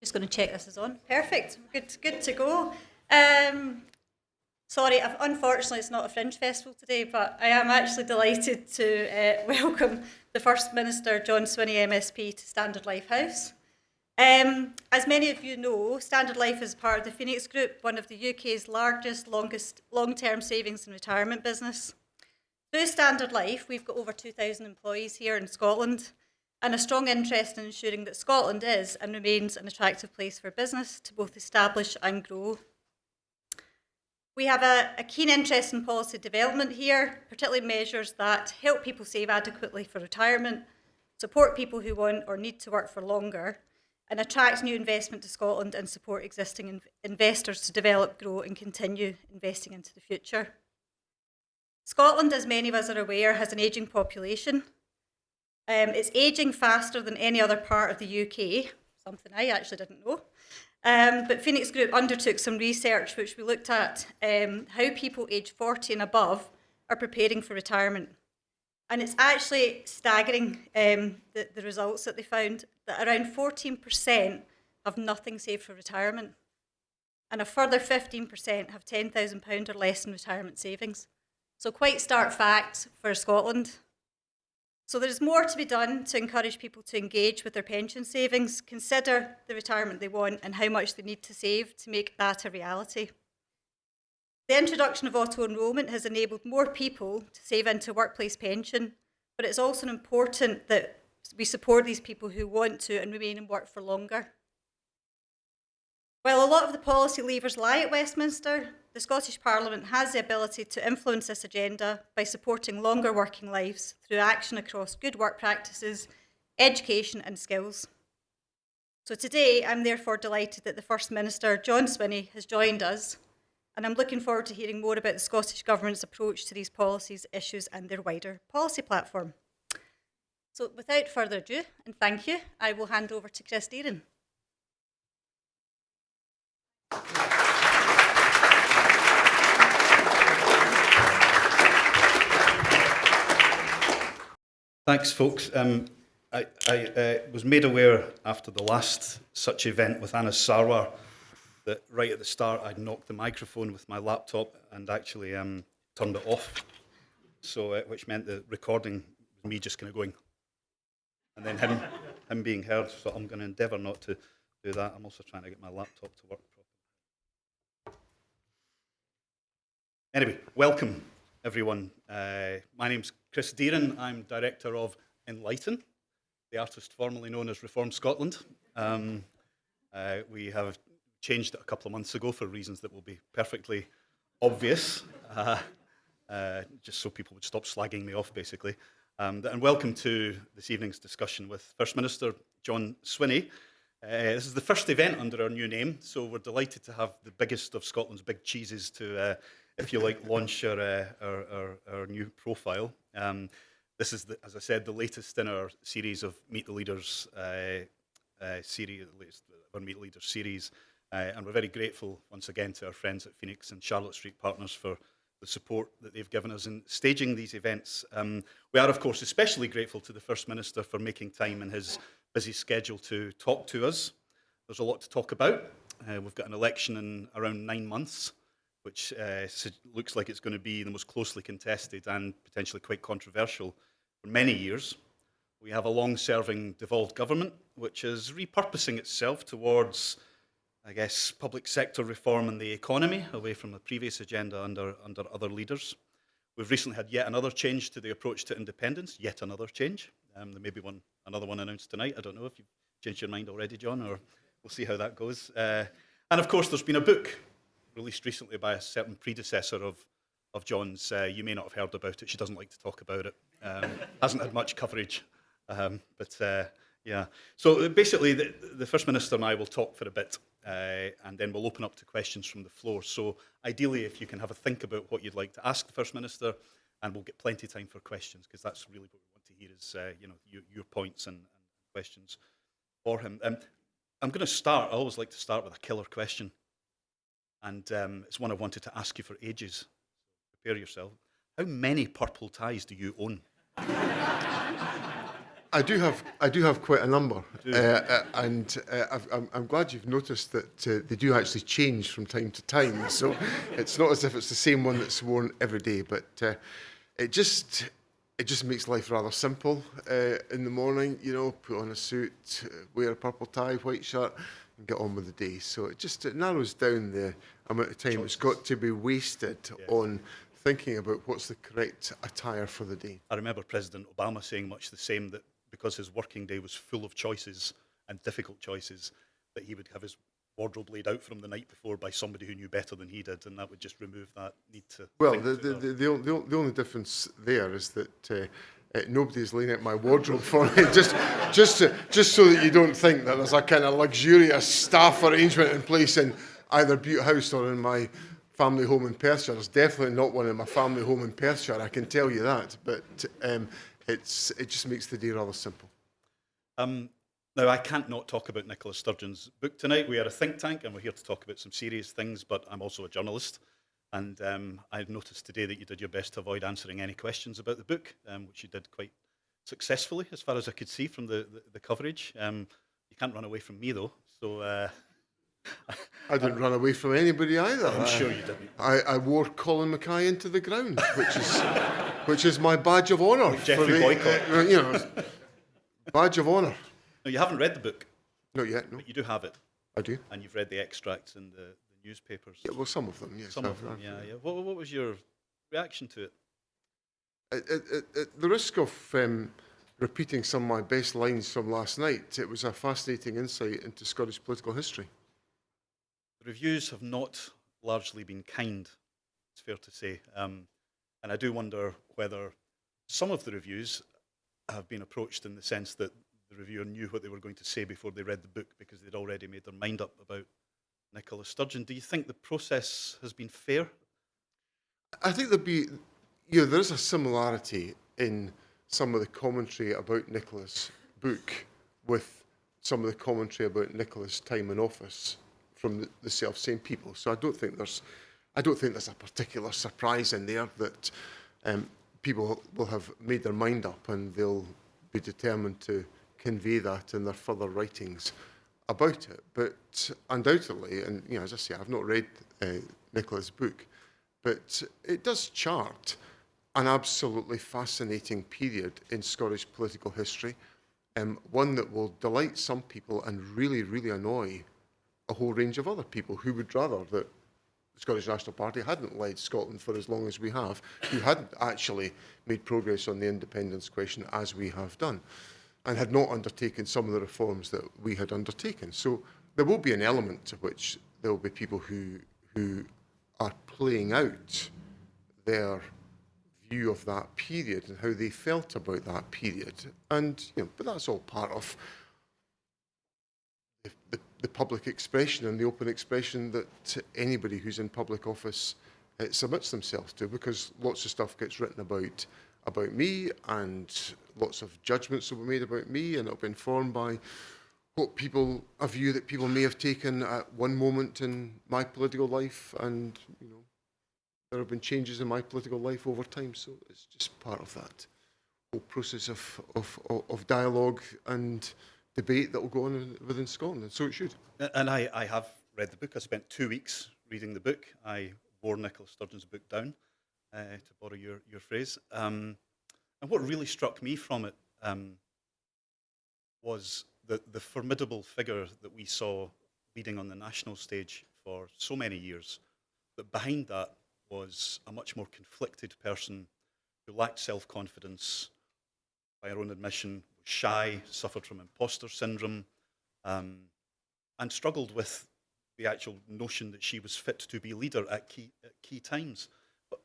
Just going to check this is on. Perfect. Good to go. Sorry, unfortunately it's not a Fringe Festival today, but I am actually delighted to welcome the First Minister, John Swinney, MSP, to Standard Life House. As many of you know, Standard Life is part of the Phoenix Group, one of the UK's largest, longest long-term savings and retirement business. Through Standard Life, we've got over 2,000 employees here in Scotland, and a strong interest in ensuring that Scotland is and remains an attractive place for business to both establish and grow. We have a keen interest in policy development here, particularly measures that help people save adequately for retirement, support people who want or need to work for longer, and attract new investment to Scotland and support existing investors to develop, grow and continue investing into the future. Scotland, as many of us are aware, has an ageing population. It's ageing faster than any other part of the UK, something I actually didn't know. But Phoenix Group undertook some research which we looked at how people aged 40 and above are preparing for retirement. And it's actually staggering, the results that they found, that around 14% have nothing saved for retirement, and a further 15% have £10,000 or less in retirement savings. So quite stark facts for Scotland. So there's more to be done to encourage people to engage with their pension savings, consider the retirement they want and how much they need to save to make that a reality. The introduction of auto-enrolment has enabled more people to save into workplace pension, but it's also important that we support these people who want to and remain in work for longer. While a lot of the policy levers lie at Westminster, the Scottish Parliament has the ability to influence this agenda by supporting longer working lives through action across good work practices, education and skills. So today, I'm therefore delighted that the First Minister, John Swinney, has joined us, and I'm looking forward to hearing more about the Scottish Government's approach to these policies, issues and their wider policy platform. So without further ado, and thank you, I will hand over to Chris Deeran. Thanks, folks. I was made aware after the last such event with Anna Sarwar that right at the start I'd knocked the microphone with my laptop and actually turned it off, so which meant the recording was me just kind of going, and then him being heard. So I'm going to endeavour not to do that. I'm also trying to get my laptop to work properly. Anyway, welcome everyone. My name's Chris Deeran. I'm Director of Enlighten, the artist formerly known as Reform Scotland. We have changed it a couple of months ago for reasons that will be perfectly obvious, just so people would stop slagging me off, basically. And welcome to this evening's discussion with First Minister John Swinney. This is the first event under our new name, so we're delighted to have the biggest of Scotland's big cheeses to, if you like, launch our new profile. This is, as I said, the latest in our series of Meet the Leaders series, our Meet the Leaders series, and we're very grateful once again to our friends at Phoenix and Charlotte Street Partners for the support that they've given us in staging these events. We are, of course, especially grateful to the First Minister for making time in his busy schedule to talk to us. There's a lot to talk about. We've got an election in around 9 months, which looks like it's going to be the most closely contested and potentially quite controversial for many years. We have a long-serving devolved government, which is repurposing itself towards, I guess, public sector reform and the economy, away from the previous agenda under other leaders. We've recently had yet another change to the approach to independence, yet another change. There may be another one announced tonight. I don't know if you've changed your mind already, John, or we'll see how that goes. And of course, there's been a book released recently by a certain predecessor of John's. You may not have heard about it. She doesn't like to talk about it. Hasn't had much coverage. Yeah. So basically, the First Minister and I will talk for a bit, and then we'll open up to questions from the floor. So ideally, if you can have a think about what you'd like to ask the First Minister, and we'll get plenty of time for questions, because that's really what we want to hear is your points and questions for him. I'm going to start. I always like to start with a killer question. And it's one I've wanted to ask you for ages. Prepare yourself. How many purple ties do you own? I do have quite a number, and I'm glad you've noticed that they do actually change from time to time. So it's not as if it's the same one that's worn every day, but it just makes life rather simple. In the morning, put on a suit, wear a purple tie, white shirt, and get on with the day. So it narrows down the amount of time it's got to be wasted on thinking about what's the correct attire for the day. I remember President Obama saying much the same, that because his working day was full of choices and difficult choices, that he would have his wardrobe laid out from the night before by somebody who knew better than he did, and that would just remove that need to. Well, the only difference there is that nobody's laying out my wardrobe for me, just so that you don't think that there's a kind of luxurious staff arrangement in place in either Butte House or in my family home in Perthshire. There's definitely not one in my family home in Perthshire, I can tell you that. But it just makes the day rather simple. Now, I can't not talk about Nicola Sturgeon's book tonight. We are a think tank and we're here to talk about some serious things, but I'm also a journalist. And I've noticed today that you did your best to avoid answering any questions about the book, which you did quite successfully, as far as I could see from the coverage. You can't run away from me, though. So I didn't run away from anybody either. I'm sure you didn't. I wore Colin Mackay into the ground, which is my badge of honour. Like Jeffrey Boycott. Badge of honour. No, you haven't read the book. Not yet, no. But you do have it. I do. And you've read the extracts in the newspapers. Yeah, well, some of them, yes. Some of them, yeah. What was your reaction to it? At the risk of repeating some of my best lines from last night, it was a fascinating insight into Scottish political history. The reviews have not largely been kind, it's fair to say. And I do wonder whether some of the reviews have been approached in the sense that the reviewer knew what they were going to say before they read the book because they'd already made their mind up about Nicola Sturgeon. Do you think the process has been fair? I think there is a similarity in some of the commentary about Nicola's book with some of the commentary about Nicola's time in office from the self-same people. So I don't think there's a particular surprise in there that people will have made their mind up and they'll be determined to convey that in their further writings about it. But undoubtedly, and as I say, I've not read Nicola's book, but it does chart an absolutely fascinating period in Scottish political history, one that will delight some people and really, really annoy a whole range of other people who would rather that the Scottish National Party hadn't led Scotland for as long as we have, who hadn't actually made progress on the independence question as we have done, and had not undertaken some of the reforms that we had undertaken. So there will be an element to which there will be people who are playing out their view of that period and how they felt about that period. And but that's all part of the public expression and the open expression that anybody who's in public office submits themselves to, because lots of stuff gets written about me, and lots of judgments will be made about me, and it'll be informed by a view that people may have taken at one moment in my political life, and there have been changes in my political life over time. So it's just part of that whole process of dialogue and debate that will go on within Scotland, and so it should. And I have read the book. I spent 2 weeks reading the book. I wore Nicola Sturgeon's book down, to borrow your phrase. And what really struck me from it was the formidable figure that we saw leading on the national stage for so many years, that behind that was a much more conflicted person who lacked self-confidence, by her own admission, was shy, suffered from imposter syndrome, and struggled with the actual notion that she was fit to be leader at key times. But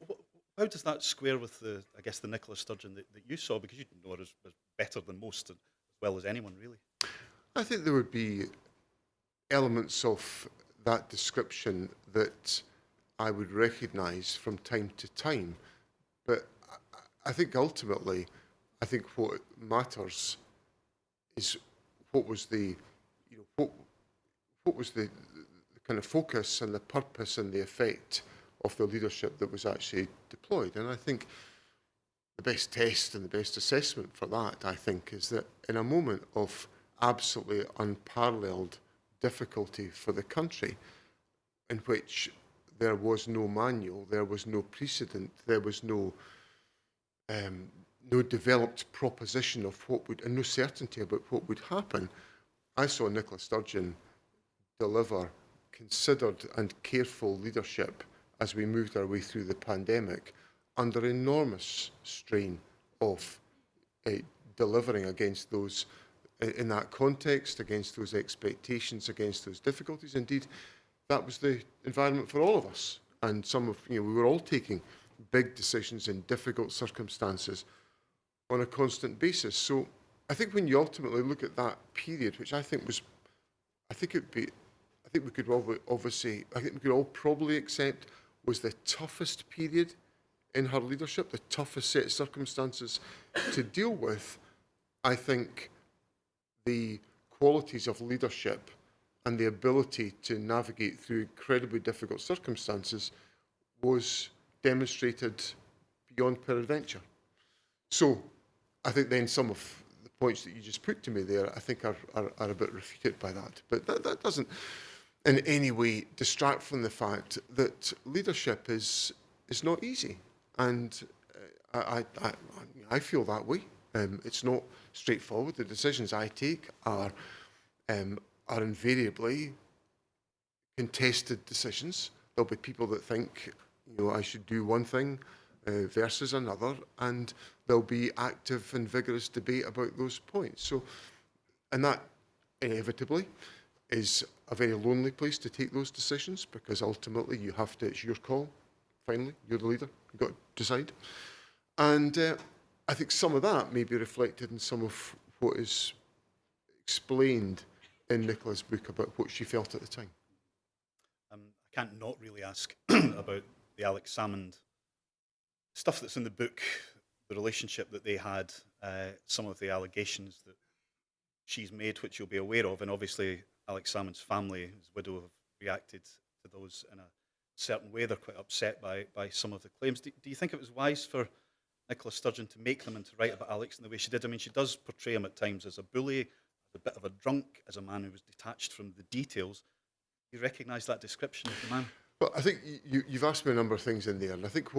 how does that square with the Nicola Sturgeon that you saw? Because you know her as better than most, as well as anyone, really. I think there would be elements of that description that I would recognise from time to time. But I think ultimately, what matters is what was the kind of focus and the purpose and the effect of the leadership that was actually deployed. And I think the best test and the best assessment for that, I think, is that in a moment of absolutely unparalleled difficulty for the country, in which there was no manual, there was no precedent, there was no developed proposition of what would, and no certainty about what would happen. I saw Nicola Sturgeon deliver considered and careful leadership as we moved our way through the pandemic under enormous strain of delivering against those, in that context, against those expectations, against those difficulties. Indeed, that was the environment for all of us. And we were all taking big decisions in difficult circumstances on a constant basis. So I think when you ultimately look at that period, which I think we could all probably accept was the toughest period in her leadership, the toughest set of circumstances to deal with, I think the qualities of leadership and the ability to navigate through incredibly difficult circumstances was demonstrated beyond peradventure. So I think then some of the points that you just put to me there, I think are a bit refuted by that. But that doesn't in any way distract from the fact that leadership is not easy. And I feel that way. It's not straightforward. The decisions I take are invariably contested decisions. There'll be people that think, I should do one thing versus another, and there'll be active and vigorous debate about those points. So, and that inevitably is a very lonely place to take those decisions, because ultimately you have to, it's your call. Finally, you're the leader, you've got to decide. And I think some of that may be reflected in some of what is explained in Nicola's book about what she felt at the time. I can't not really ask about the Alex Salmond stuff that's in the book, the relationship that they had, some of the allegations that she's made, which you'll be aware of, and obviously Alex Salmond's family, his widow, have reacted to those in a certain way. They're quite upset by some of the claims. Do you think it was wise for Nicola Sturgeon to make them and to write about Alex in the way she did? I mean, she does portray him at times as a bully, as a bit of a drunk, as a man who was detached from the details. Do you recognise that description of the man? Well, I think you've asked me a number of things in there, and I think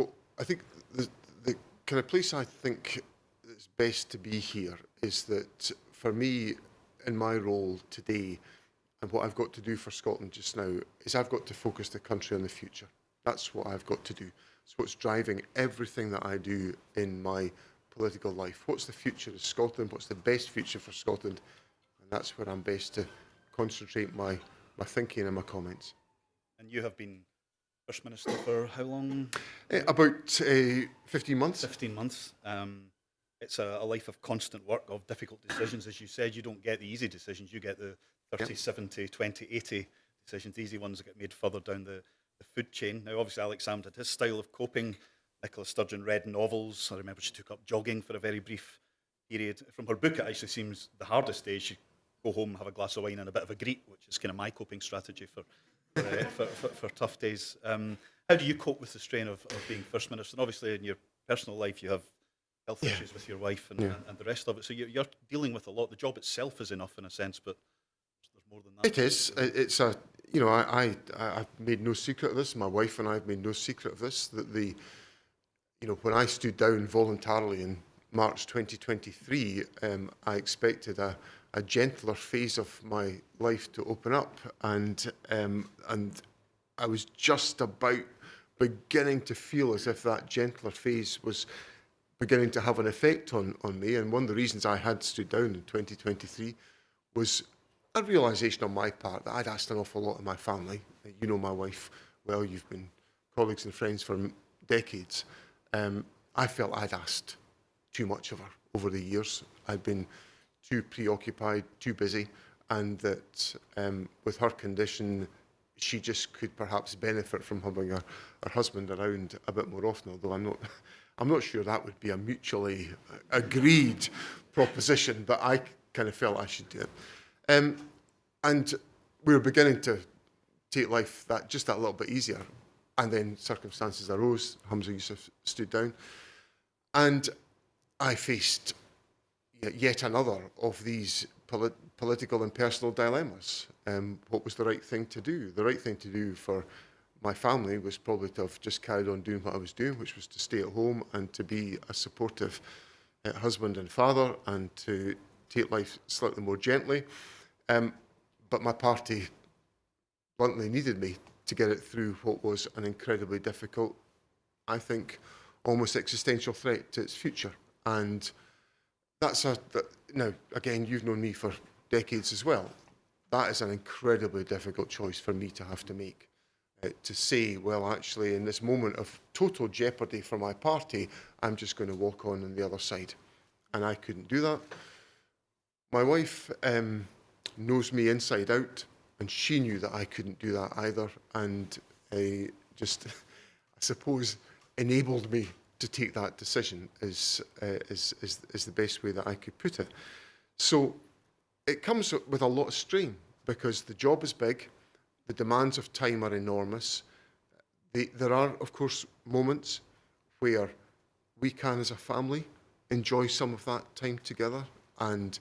the kind of place I think is best to be here is that for me, in my role today, and what I've got to do for Scotland just now, is I've got to focus the country on the future. That's what I've got to do. It's what's driving everything that I do in my political life. What's the future of Scotland? What's the best future for Scotland? And that's where I'm best to concentrate my thinking and my comments. And you have been First Minister for how long? About 15 months. 15 months. It's a life of constant work, of difficult decisions. As you said, you don't get the easy decisions. You get the 30, 70, 20, 80 decisions. The easy ones that get made further down the food chain. Now, obviously, Alex Salmond had his style of coping. Nicola Sturgeon read novels. I remember she took up jogging for a very brief period. From her book, it actually seems the hardest day. She'd go home, have a glass of wine and a bit of a greet, which is kind of my coping strategy for tough days. How do you cope with the strain of being First Minister? And obviously, in your personal life, you have health issues with your wife and the rest of it. So you're dealing with a lot. The job itself is enough in a sense, but there's more than that. It is. It's a. I've made no secret of this. My wife and I have made no secret of this. That when I stood down voluntarily in March 2023, I expected a gentler phase of my life to open up, and I was just about beginning to feel as if that gentler phase was beginning to have an effect on me. And one of the reasons I had stood down in 2023 was a realisation on my part that I'd asked an awful lot of my family. You know my wife well, you've been colleagues and friends for decades. I felt I'd asked too much of her over the years. I'd been too preoccupied, too busy, and that with her condition, she just could perhaps benefit from having her husband around a bit more often, although I'm not sure that would be a mutually agreed proposition, but I kind of felt I should do it. And we were beginning to take life just that little bit easier, and then circumstances arose. Hamza Yusuf stood down, and I faced yet another of these political and personal dilemmas. What was the right thing to do? The right thing to do for my family was probably to have just carried on doing what I was doing, which was to stay at home and to be a supportive husband and father and to take life slightly more gently. But my party bluntly needed me to get it through what was an incredibly difficult, I think, almost existential threat to its future. And now, again, you've known me for decades as well. That is an incredibly difficult choice for me to have to make. To say, well, actually, in this moment of total jeopardy for my party, I'm just going to walk on the other side. And I couldn't do that. My wife knows me inside out, and she knew that I couldn't do that either. And just, I suppose, enabled me to take that decision is the best way that I could put it. So it comes with a lot of strain because the job is big, the demands of time are enormous. There are, of course, moments where we can, as a family, enjoy some of that time together, and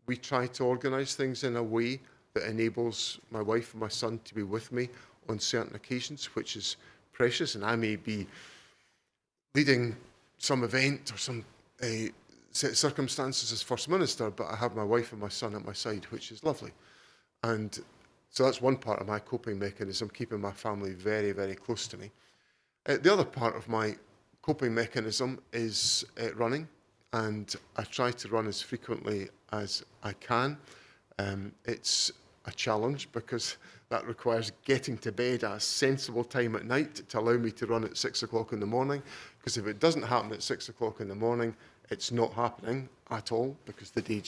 we try to organise things in a way that enables my wife and my son to be with me on certain occasions, which is precious. And I may be leading some event or some set of circumstances as First Minister, but I have my wife and my son at my side, which is lovely. And so that's one part of my coping mechanism, keeping my family very, very close to me. The other part of my coping mechanism is running, and I try to run as frequently as I can. It's a challenge because that requires getting to bed at a sensible time at night to allow me to run at 6 o'clock in the morning. Because if it doesn't happen at 6 o'clock in the morning, it's not happening at all because the day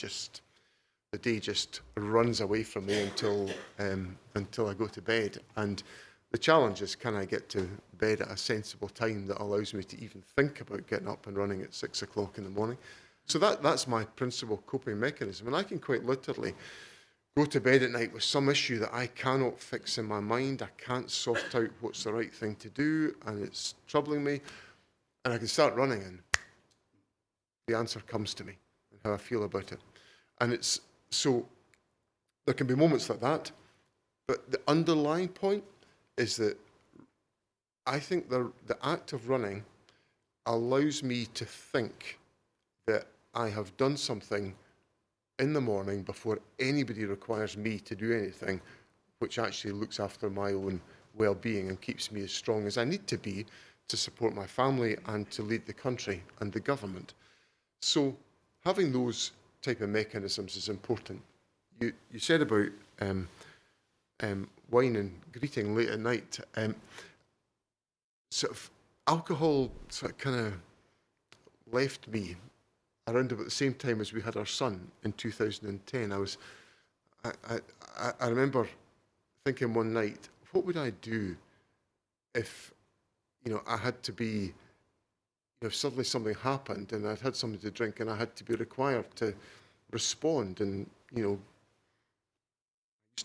just runs away from me until I go to bed. And the challenge is, can I get to bed at a sensible time that allows me to even think about getting up and running at 6 o'clock in the morning? So that's my principal coping mechanism. And I can quite literally go to bed at night with some issue that I cannot fix in my mind. I can't sort out what's the right thing to do, and it's troubling me. And I can start running, and the answer comes to me and how I feel about it. And so there can be moments like that, but the underlying point is that I think the act of running allows me to think that I have done something in the morning before anybody requires me to do anything, which actually looks after my own well-being and keeps me as strong as I need to be to support my family and to lead the country and the government. So having those type of mechanisms is important. You said about wine and greeting late at night. Sort of alcohol sort of kind of left me around about the same time as we had our son in 2010. I remember thinking one night, what would I do if, I had to be, if suddenly something happened and I'd had something to drink and I had to be required to respond and, used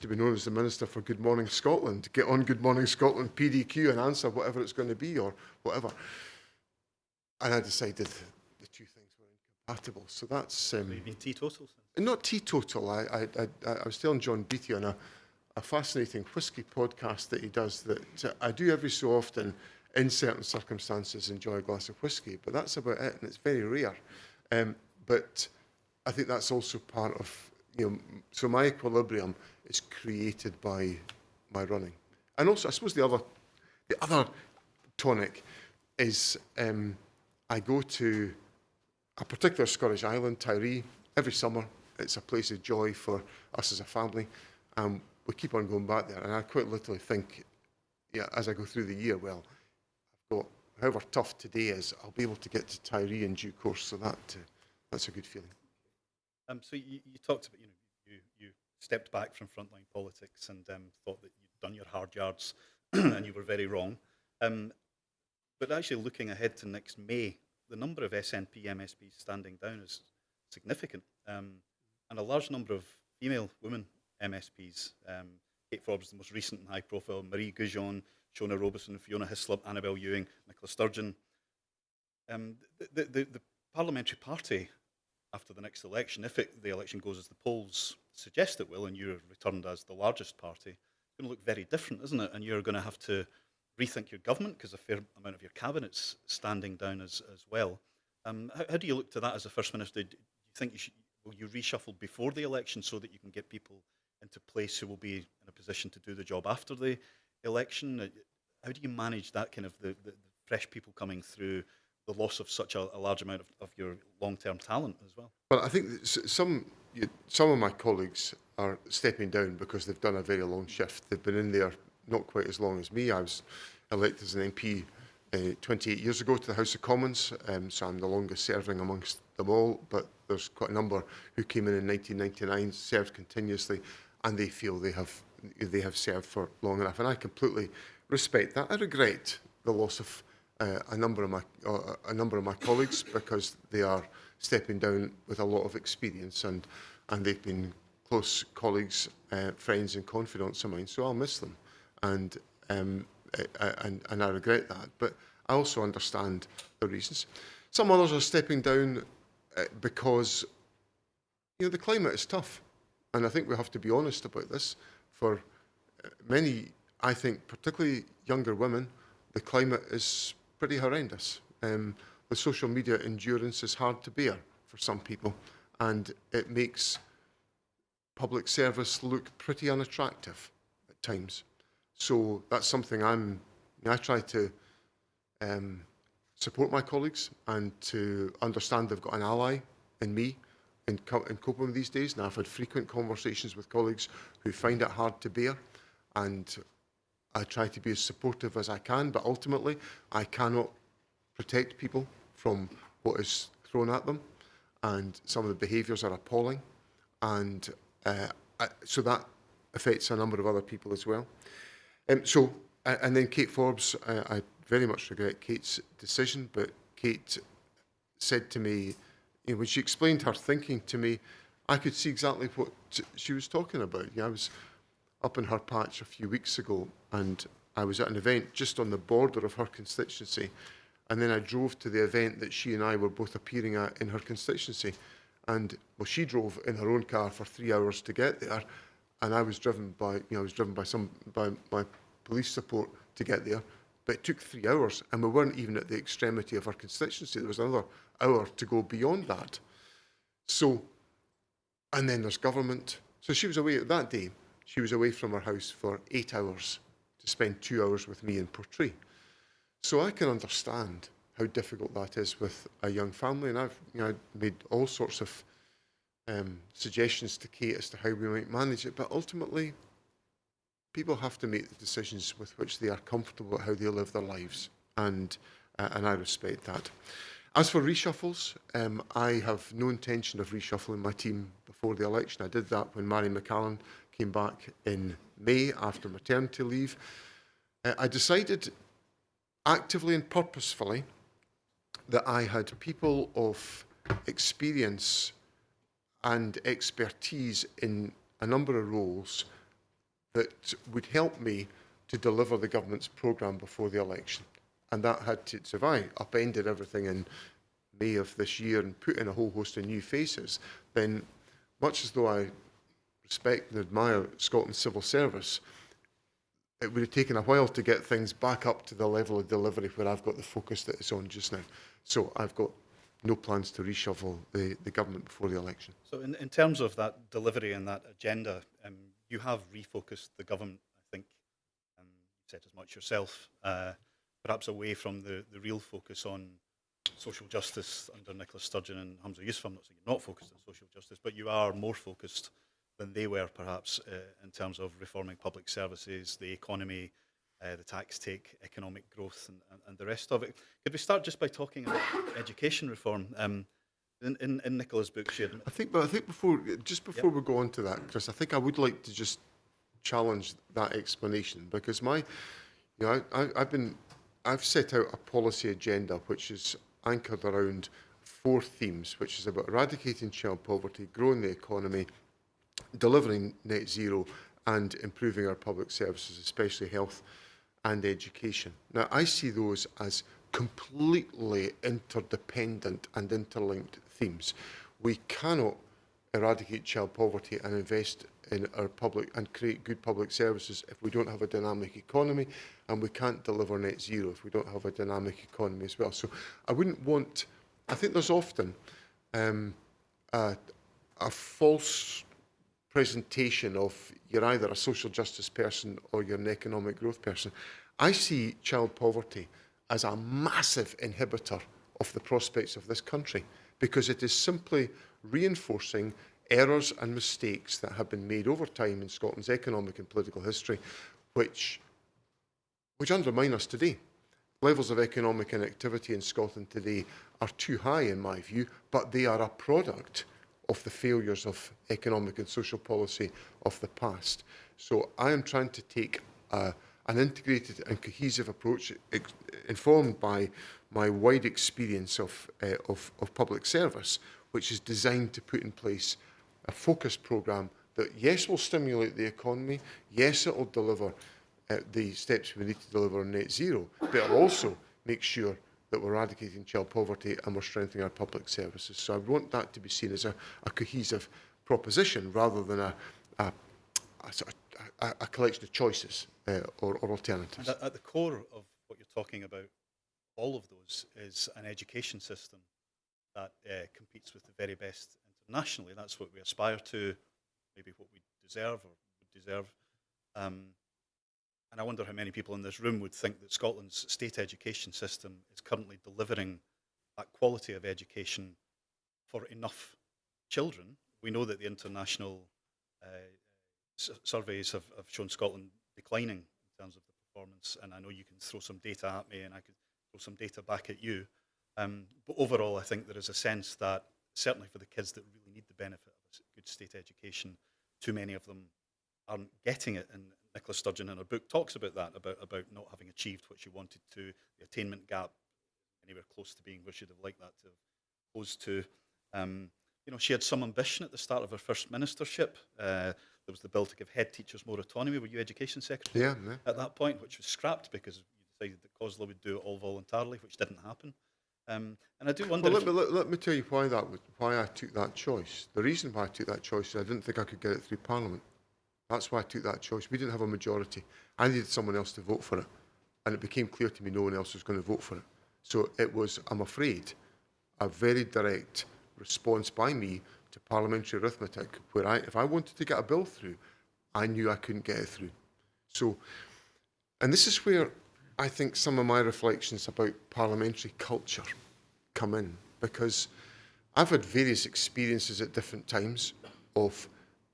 to be known as the Minister for Good Morning Scotland, get on Good Morning Scotland PDQ and answer whatever it's going to be or whatever. And I decided the two things were incompatible. So that's... So you've been teetotal? Not teetotal. I was telling John Beattie on a fascinating whiskey podcast that he does that I do every so often in certain circumstances enjoy a glass of whiskey, but that's about it, and it's very rare. But I think that's also part of, so my equilibrium is created by my running. And also, I suppose the other tonic is I go to a particular Scottish island, Tiree, every summer. It's a place of joy for us as a family. We keep on going back there, and I quite literally think, as I go through the year, well, I've got, however tough today is, I'll be able to get to Tiree in due course, so that's a good feeling. So you talked about, you stepped back from frontline politics and thought that you'd done your hard yards and you were very wrong. But actually looking ahead to next May, the number of SNP MSPs standing down is significant. And a large number of female women MSPs, Kate Forbes, the most recent and high profile, Marie Goujon, Shona Robeson, Fiona Hislop, Annabel Ewing, Nicola Sturgeon. The parliamentary party after the next election, if the election goes as the polls suggest it will, and you're returned as the largest party, it's going to look very different, isn't it? And you're going to have to rethink your government because a fair amount of your cabinet's standing down as well. How do you look to that as a First Minister? Do you think will you reshuffle before the election so that you can get people into place who will be in a position to do the job after the election? How do you manage that kind of the fresh people coming through, the loss of such a large amount of your long-term talent as well? Well, I think some of my colleagues are stepping down because they've done a very long shift. They've been in there not quite as long as me. I was elected as an MP 28 years ago to the House of Commons, so I'm the longest serving amongst them all, but there's quite a number who came in 1999, served continuously, and they feel they have served for long enough, and I completely respect that. I regret the loss of a number of my colleagues because they are stepping down with a lot of experience, and they've been close colleagues, friends, and confidants of mine. So I'll miss them, and I regret that. But I also understand the reasons. Some others are stepping down because the climate is tough, and I think we have to be honest about this. For many, I think, particularly younger women, the climate is pretty horrendous. The social media endurance is hard to bear for some people, and it makes public service look pretty unattractive at times. So that's something I try to support my colleagues and to understand they've got an ally in me in coping with these days. Now, I've had frequent conversations with colleagues who find it hard to bear, and I try to be as supportive as I can, but ultimately I cannot protect people from what is thrown at them, and some of the behaviours are appalling, and so that affects a number of other people as well. And then Kate Forbes, I very much regret Kate's decision, but Kate said to me, when she explained her thinking to me, I could see exactly what she was talking about. I was up in her patch a few weeks ago, and I was at an event just on the border of her constituency, and then I drove to the event that she and I were both appearing at in her constituency. And well, she drove in her own car for 3 hours to get there, and I was driven by by my police support to get there. But it took 3 hours, and we weren't even at the extremity of her constituency. There was another hour to go beyond that. So, and then there's government. So she was away that day. She was away from her house for 8 hours to spend 2 hours with me in Portree. So I can understand how difficult that is with a young family, and I've made all sorts of suggestions to Kate as to how we might manage it. But ultimately, people have to make the decisions with which they are comfortable about how they live their lives, and I respect that. As for reshuffles, I have no intention of reshuffling my team before the election. I did that when Mary McCallan came back in May after maternity leave. I decided actively and purposefully that I had people of experience and expertise in a number of roles that would help me to deliver the government's programme before the election. And that had to, so if I upended everything in May of this year and put in a whole host of new faces, then much as though I respect and admire Scotland's civil service, it would have taken a while to get things back up to the level of delivery where I've got the focus that it's on just now. So I've got no plans to reshuffle the government before the election. So in terms of that delivery and that agenda, you have refocused the government, I think, you said as much yourself, perhaps away from the real focus on social justice under Nicola Sturgeon and Humza Yousaf. I'm not saying you're not focused on social justice, but you are more focused than they were perhaps in terms of reforming public services, the economy, the tax take, economic growth and the rest of it. Could we start just by talking about education reform? In Nicola's book, she had... I think before we go on to that, Chris, I think I would like to just challenge that explanation, because I've set out a policy agenda which is anchored around 4 themes, which is about eradicating child poverty, growing the economy, delivering net zero, and improving our public services, especially health and education. Now, I see those as completely interdependent and interlinked themes. We cannot eradicate child poverty and invest in our public and create good public services if we don't have a dynamic economy, and we can't deliver net zero if we don't have a dynamic economy as well. So I wouldn't want, I think there's often a false presentation of you're either a social justice person or you're an economic growth person. I see child poverty as a massive inhibitor of the prospects of this country, because it is simply reinforcing errors and mistakes that have been made over time in Scotland's economic and political history, which undermine us today. Levels of economic inactivity in Scotland today are too high, in my view, but they are a product of the failures of economic and social policy of the past. So I am trying to take an integrated and cohesive approach, informed by my wide experience of public service, which is designed to put in place a focused programme that, yes, will stimulate the economy, yes, it will deliver the steps we need to deliver on net zero, but it will also make sure that we're eradicating child poverty and we're strengthening our public services. So I want that to be seen as a cohesive proposition rather than a collection of choices or alternatives. And at the core of what you're talking about, all of those, is an education system that competes with the very best internationally. That's what we aspire to, maybe what we deserve or would deserve. And I wonder how many people in this room would think that Scotland's state education system is currently delivering that quality of education for enough children. We know that the international surveys have shown Scotland declining in terms of the performance, and I know you can throw some data at me and I could throw some data back at you. But overall, I think there is a sense that, certainly for the kids that really need the benefit of a good state education, too many of them aren't getting it. And Nicola Sturgeon in her book talks about that, about not having achieved what she wanted to, the attainment gap anywhere close to being where she'd have liked that to have posed to. She had some ambition at the start of her first ministership. There was the bill to give head teachers more autonomy. Were you Education Secretary at that point, which was scrapped because you decided that COSLA would do it all voluntarily, which didn't happen. And I do wonder. Well, let me tell you why I took that choice. The reason why I took that choice is I didn't think I could get it through Parliament. That's why I took that choice. We didn't have a majority. I needed someone else to vote for it, and it became clear to me no one else was going to vote for it. So it was, I'm afraid, a very direct response by me to parliamentary arithmetic, where if I wanted to get a bill through, I knew I couldn't get it through. So, and this is where I think some of my reflections about parliamentary culture come in, because I've had various experiences at different times of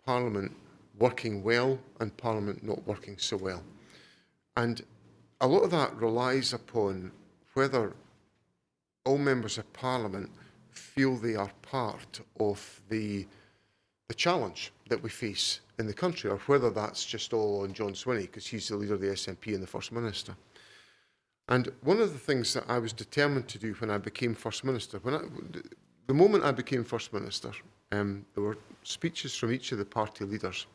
Parliament working well and Parliament not working so well. And a lot of that relies upon whether all members of Parliament feel they are part of the challenge that we face in the country, or whether that's just all on John Swinney because he's the leader of the SNP and the First Minister. And one of the things that I was determined to do when I became First Minister, the moment I became First Minister, there were speeches from each of the party leaders.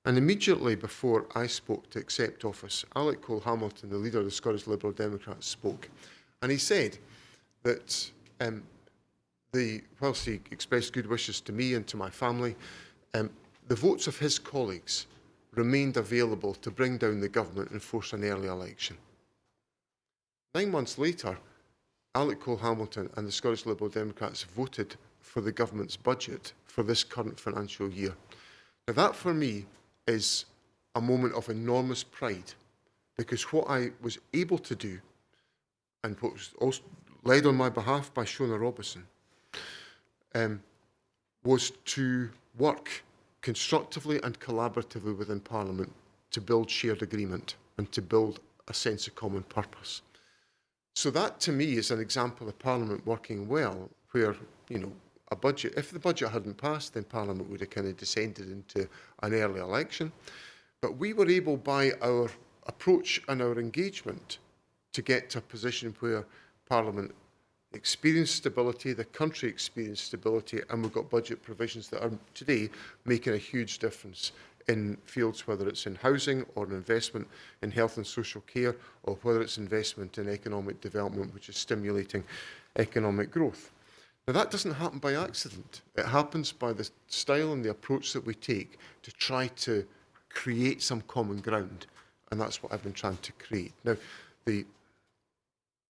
And immediately before I spoke to accept office, Alec Cole-Hamilton, the leader of the Scottish Liberal Democrats, spoke. And he said that whilst he expressed good wishes to me and to my family, the votes of his colleagues remained available to bring down the government and force an early election. 9 months later, Alec Cole-Hamilton and the Scottish Liberal Democrats voted for the government's budget for this current financial year. Now that, for me, is a moment of enormous pride, because what I was able to do, and what was also led on my behalf by Shona Robertson, was to work constructively and collaboratively within Parliament to build shared agreement and to build a sense of common purpose. So that, to me, is an example of Parliament working well, where, a budget, if the budget hadn't passed, then Parliament would have kind of descended into an early election. But we were able, by our approach and our engagement, to get to a position where Parliament experienced stability, the country experienced stability, and we've got budget provisions that are today making a huge difference in fields, whether it's in housing or an investment in health and social care, or whether it's investment in economic development, which is stimulating economic growth. Now, that doesn't happen by accident. It happens by the style and the approach that we take to try to create some common ground, and that's what I've been trying to create. Now, the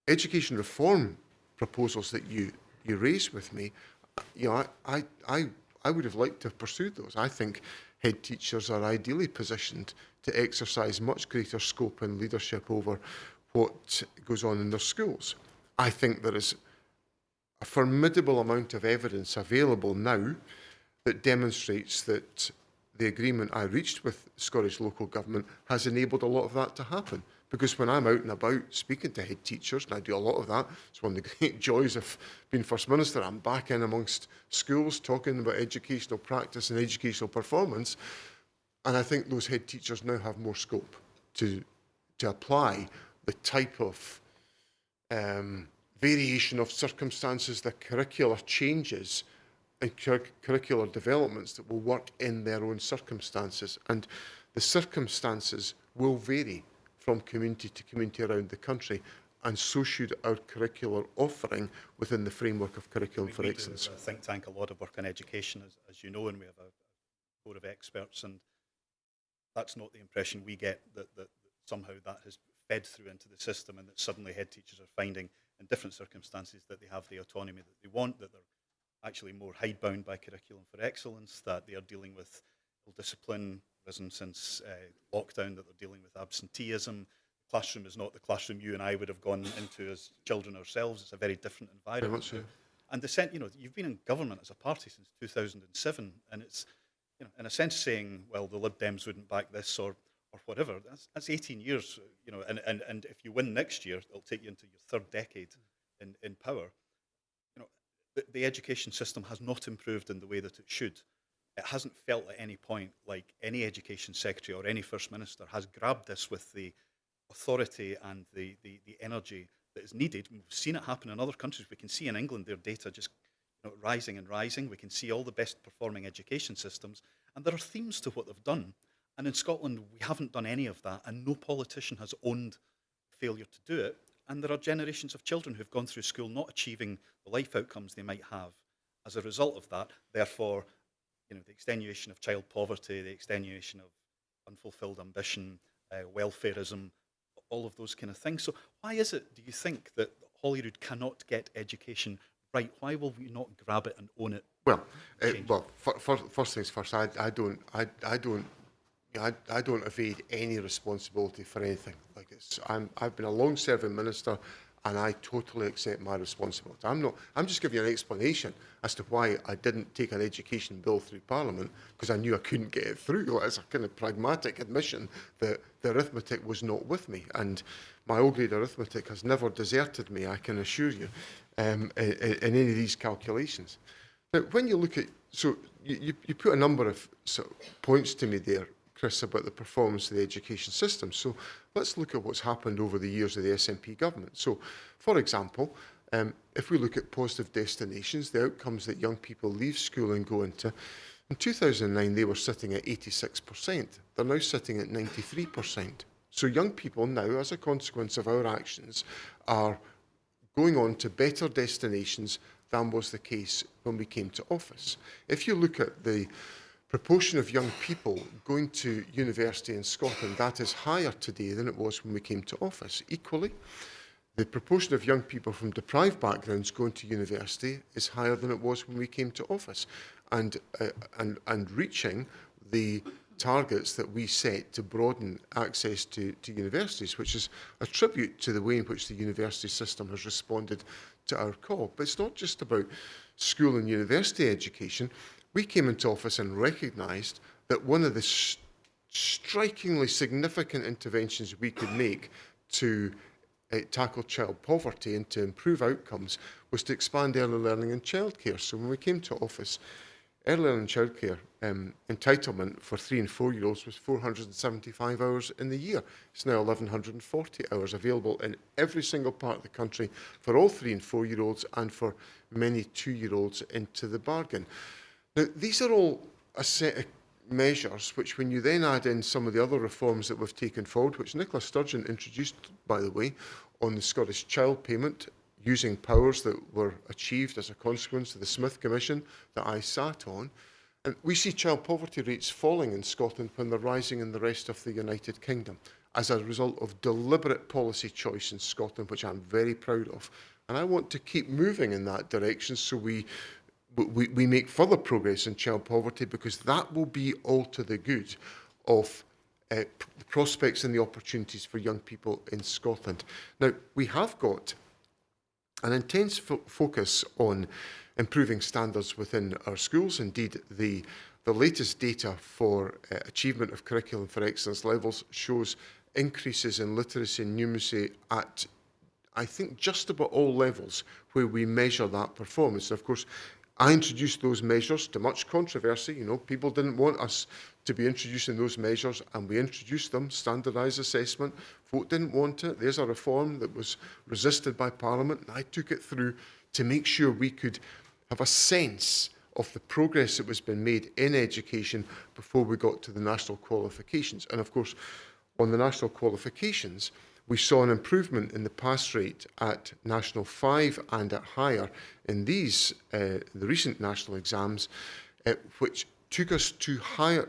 education reform proposals that you raised with me, I would have liked to have pursued those. I think head teachers are ideally positioned to exercise much greater scope and leadership over what goes on in their schools. I think there is a formidable amount of evidence available now that demonstrates that the agreement I reached with Scottish local government has enabled a lot of that to happen. Because when I'm out and about speaking to head teachers, and I do a lot of that, it's one of the great joys of being First Minister, I'm back in amongst schools talking about educational practice and educational performance, and I think those head teachers now have more scope to apply the type of variation of circumstances, the curricular changes and curricular developments that will work in their own circumstances. And the circumstances will vary from community to community around the country, and so should our curricular offering within the framework of Curriculum for Excellence. We do, think tank, a lot of work on education, as you know, and we have a board of experts, and that's not the impression we get, that somehow that has fed through into the system, and that suddenly head teachers are finding in different circumstances that they have the autonomy that they want, that they're actually more hidebound by Curriculum for Excellence, that they are dealing with discipline risen since lockdown, that they're dealing with absenteeism. The classroom is not the classroom you and I would have gone into as children ourselves. It's a very different environment. Very much so. And you've been in government as a party since 2007, and it's, in a sense, saying, well, the Lib Dems wouldn't back this or whatever. That's 18 years, and if you win next year, it'll take you into your third decade in power. The education system has not improved in the way that it should. It hasn't felt at any point like any education secretary or any First Minister has grabbed this with the authority and the energy that is needed. We've seen it happen in other countries. We can see in England their data just rising and rising. We can see all the best performing education systems, and there are themes to what they've done. And in Scotland, we haven't done any of that, and no politician has owned failure to do it. And there are generations of children who've gone through school not achieving the life outcomes they might have as a result of that. Therefore, the extenuation of child poverty, the extenuation of unfulfilled ambition, welfareism, all of those kind of things. So why is it, do you think, that Holyrood cannot get education right? Why will we not grab it and own it? Well, first things first. I don't evade any responsibility for anything. I've been a long-serving minister, and I totally accept my responsibility. I'm just giving you an explanation as to why I didn't take an education bill through Parliament, because I knew I couldn't get it through. It's a kind of pragmatic admission that the arithmetic was not with me, and my O-grade arithmetic has never deserted me, I can assure you, in any of these calculations. Now, when you look at, so you put a number of points to me there, Chris, about the performance of the education system. So let's look at what's happened over the years of the SNP government. So, for example, if we look at positive destinations, the outcomes that young people leave school and go into, in 2009 they were sitting at 86%. They're now sitting at 93%. So young people now, as a consequence of our actions, are going on to better destinations than was the case when we came to office. If you look at the proportion of young people going to university in Scotland, that is higher today than it was when we came to office. Equally, the proportion of young people from deprived backgrounds going to university is higher than it was when we came to office, and reaching the targets that we set to broaden access to universities, which is a tribute to the way in which the university system has responded to our call. But it's not just about school and university education. We came into office and recognised that one of the strikingly significant interventions we could make to tackle child poverty and to improve outcomes was to expand early learning and childcare. So when we came to office, early learning and childcare entitlement for 3 and 4-year-olds was 475 hours in the year. It's now 1,140 hours available in every single part of the country for all 3 and 4-year-olds, and for many 2-year-olds into the bargain. Now, these are all a set of measures, which when you then add in some of the other reforms that we've taken forward, which Nicola Sturgeon introduced, by the way, on the Scottish Child Payment, using powers that were achieved as a consequence of the Smith Commission that I sat on, and we see child poverty rates falling in Scotland when they're rising in the rest of the United Kingdom as a result of deliberate policy choice in Scotland, which I'm very proud of. And I want to keep moving in that direction so we make further progress in child poverty, because that will be all to the good of the prospects and the opportunities for young people in Scotland. Now, we have got an intense focus on improving standards within our schools. Indeed, the latest data for achievement of curriculum for excellence levels shows increases in literacy and numeracy at, I think, just about all levels where we measure that performance. And of course, I introduced those measures to much controversy. You know, people didn't want us to be introducing those measures, and we introduced them, standardised assessment. Folk didn't want it. There's a reform that was resisted by Parliament, and I took it through to make sure we could have a sense of the progress that was being made in education before we got to the national qualifications. And of course, on the national qualifications, we saw an improvement in the pass rate at National 5 and at higher in these, the recent national exams, which took us to higher.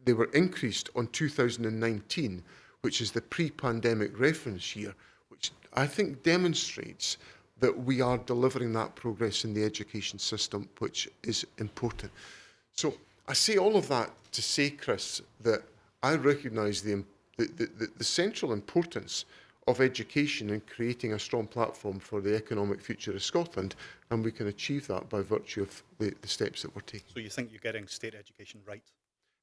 They were increased on 2019, which is the pre-pandemic reference year, which I think demonstrates that we are delivering that progress in the education system, which is important. So I say all of that to say, Chris, that I recognise the central importance of education in creating a strong platform for the economic future of Scotland, and we can achieve that by virtue of the steps that we're taking. So you think you're getting state education right?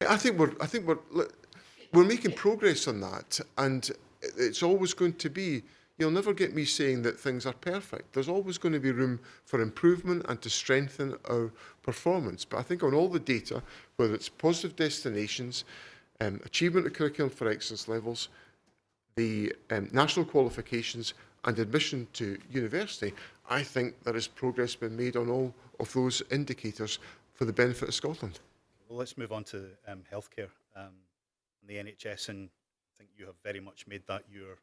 I think we're making progress on that, and it's always going to be. You'll never get me saying that things are perfect. There's always going to be room for improvement and to strengthen our performance. But I think on all the data, whether it's positive destinations, achievement of curriculum for excellence levels, the national qualifications and admission to university, I think there is progress being made on all of those indicators for the benefit of Scotland. Well, let's move on to healthcare and the NHS, and I think you have very much made that your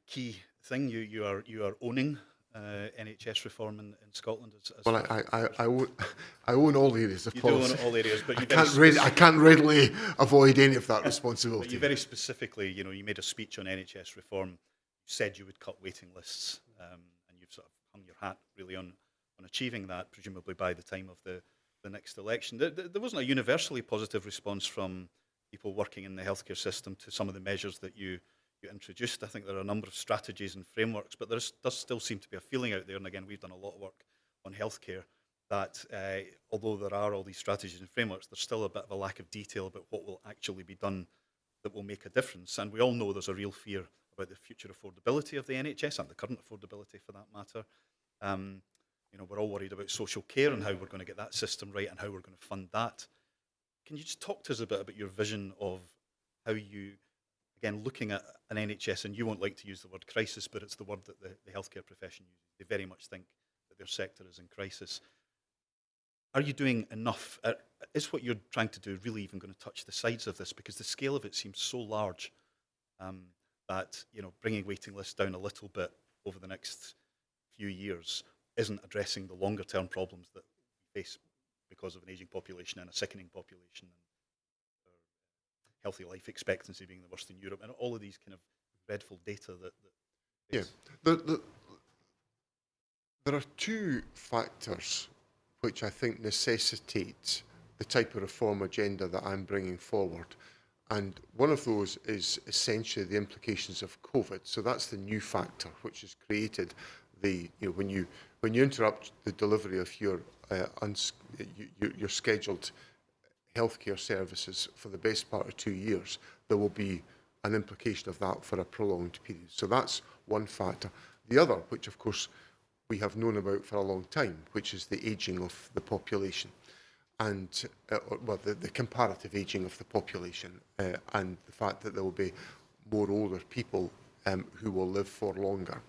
key thing. You are owning NHS reform in Scotland. Well, I own all areas of policy. You do own all areas, but I can't readily avoid any of that responsibility. But you very specifically, you made a speech on NHS reform. You said you would cut waiting lists, and you've sort of hung your hat really on achieving that, presumably by the time of the next election. There wasn't a universally positive response from people working in the healthcare system to some of the measures that you introduced. I think there are a number of strategies and frameworks, but there does still seem to be a feeling out there, and again, we've done a lot of work on healthcare, that although there are all these strategies and frameworks, there's still a bit of a lack of detail about what will actually be done that will make a difference. And we all know there's a real fear about the future affordability of the NHS, and the current affordability for that matter. We're all worried about social care and how we're going to get that system right and how we're going to fund that. Can you just talk to us a bit about your vision of how you, again, looking at an NHS, and you won't like to use the word crisis, but it's the word that the healthcare profession uses. They very much think that their sector is in crisis. Are you doing enough? Is what you're trying to do really even going to touch the sides of this? Because the scale of it seems so large that bringing waiting lists down a little bit over the next few years isn't addressing the longer term problems that we face because of an ageing population and a sickening population, and healthy life expectancy being the worst in Europe, and all of these kind of dreadful data that there are two factors which I think necessitate the type of reform agenda that I'm bringing forward. And one of those is essentially the implications of COVID. So that's the new factor which has created when you interrupt the delivery of your scheduled healthcare services for the best part of 2 years, there will be an implication of that for a prolonged period. So that's one factor. The other, which of course we have known about for a long time, which is the ageing of the population, and the comparative ageing of the population, and the fact that there will be more older people who will live for longer.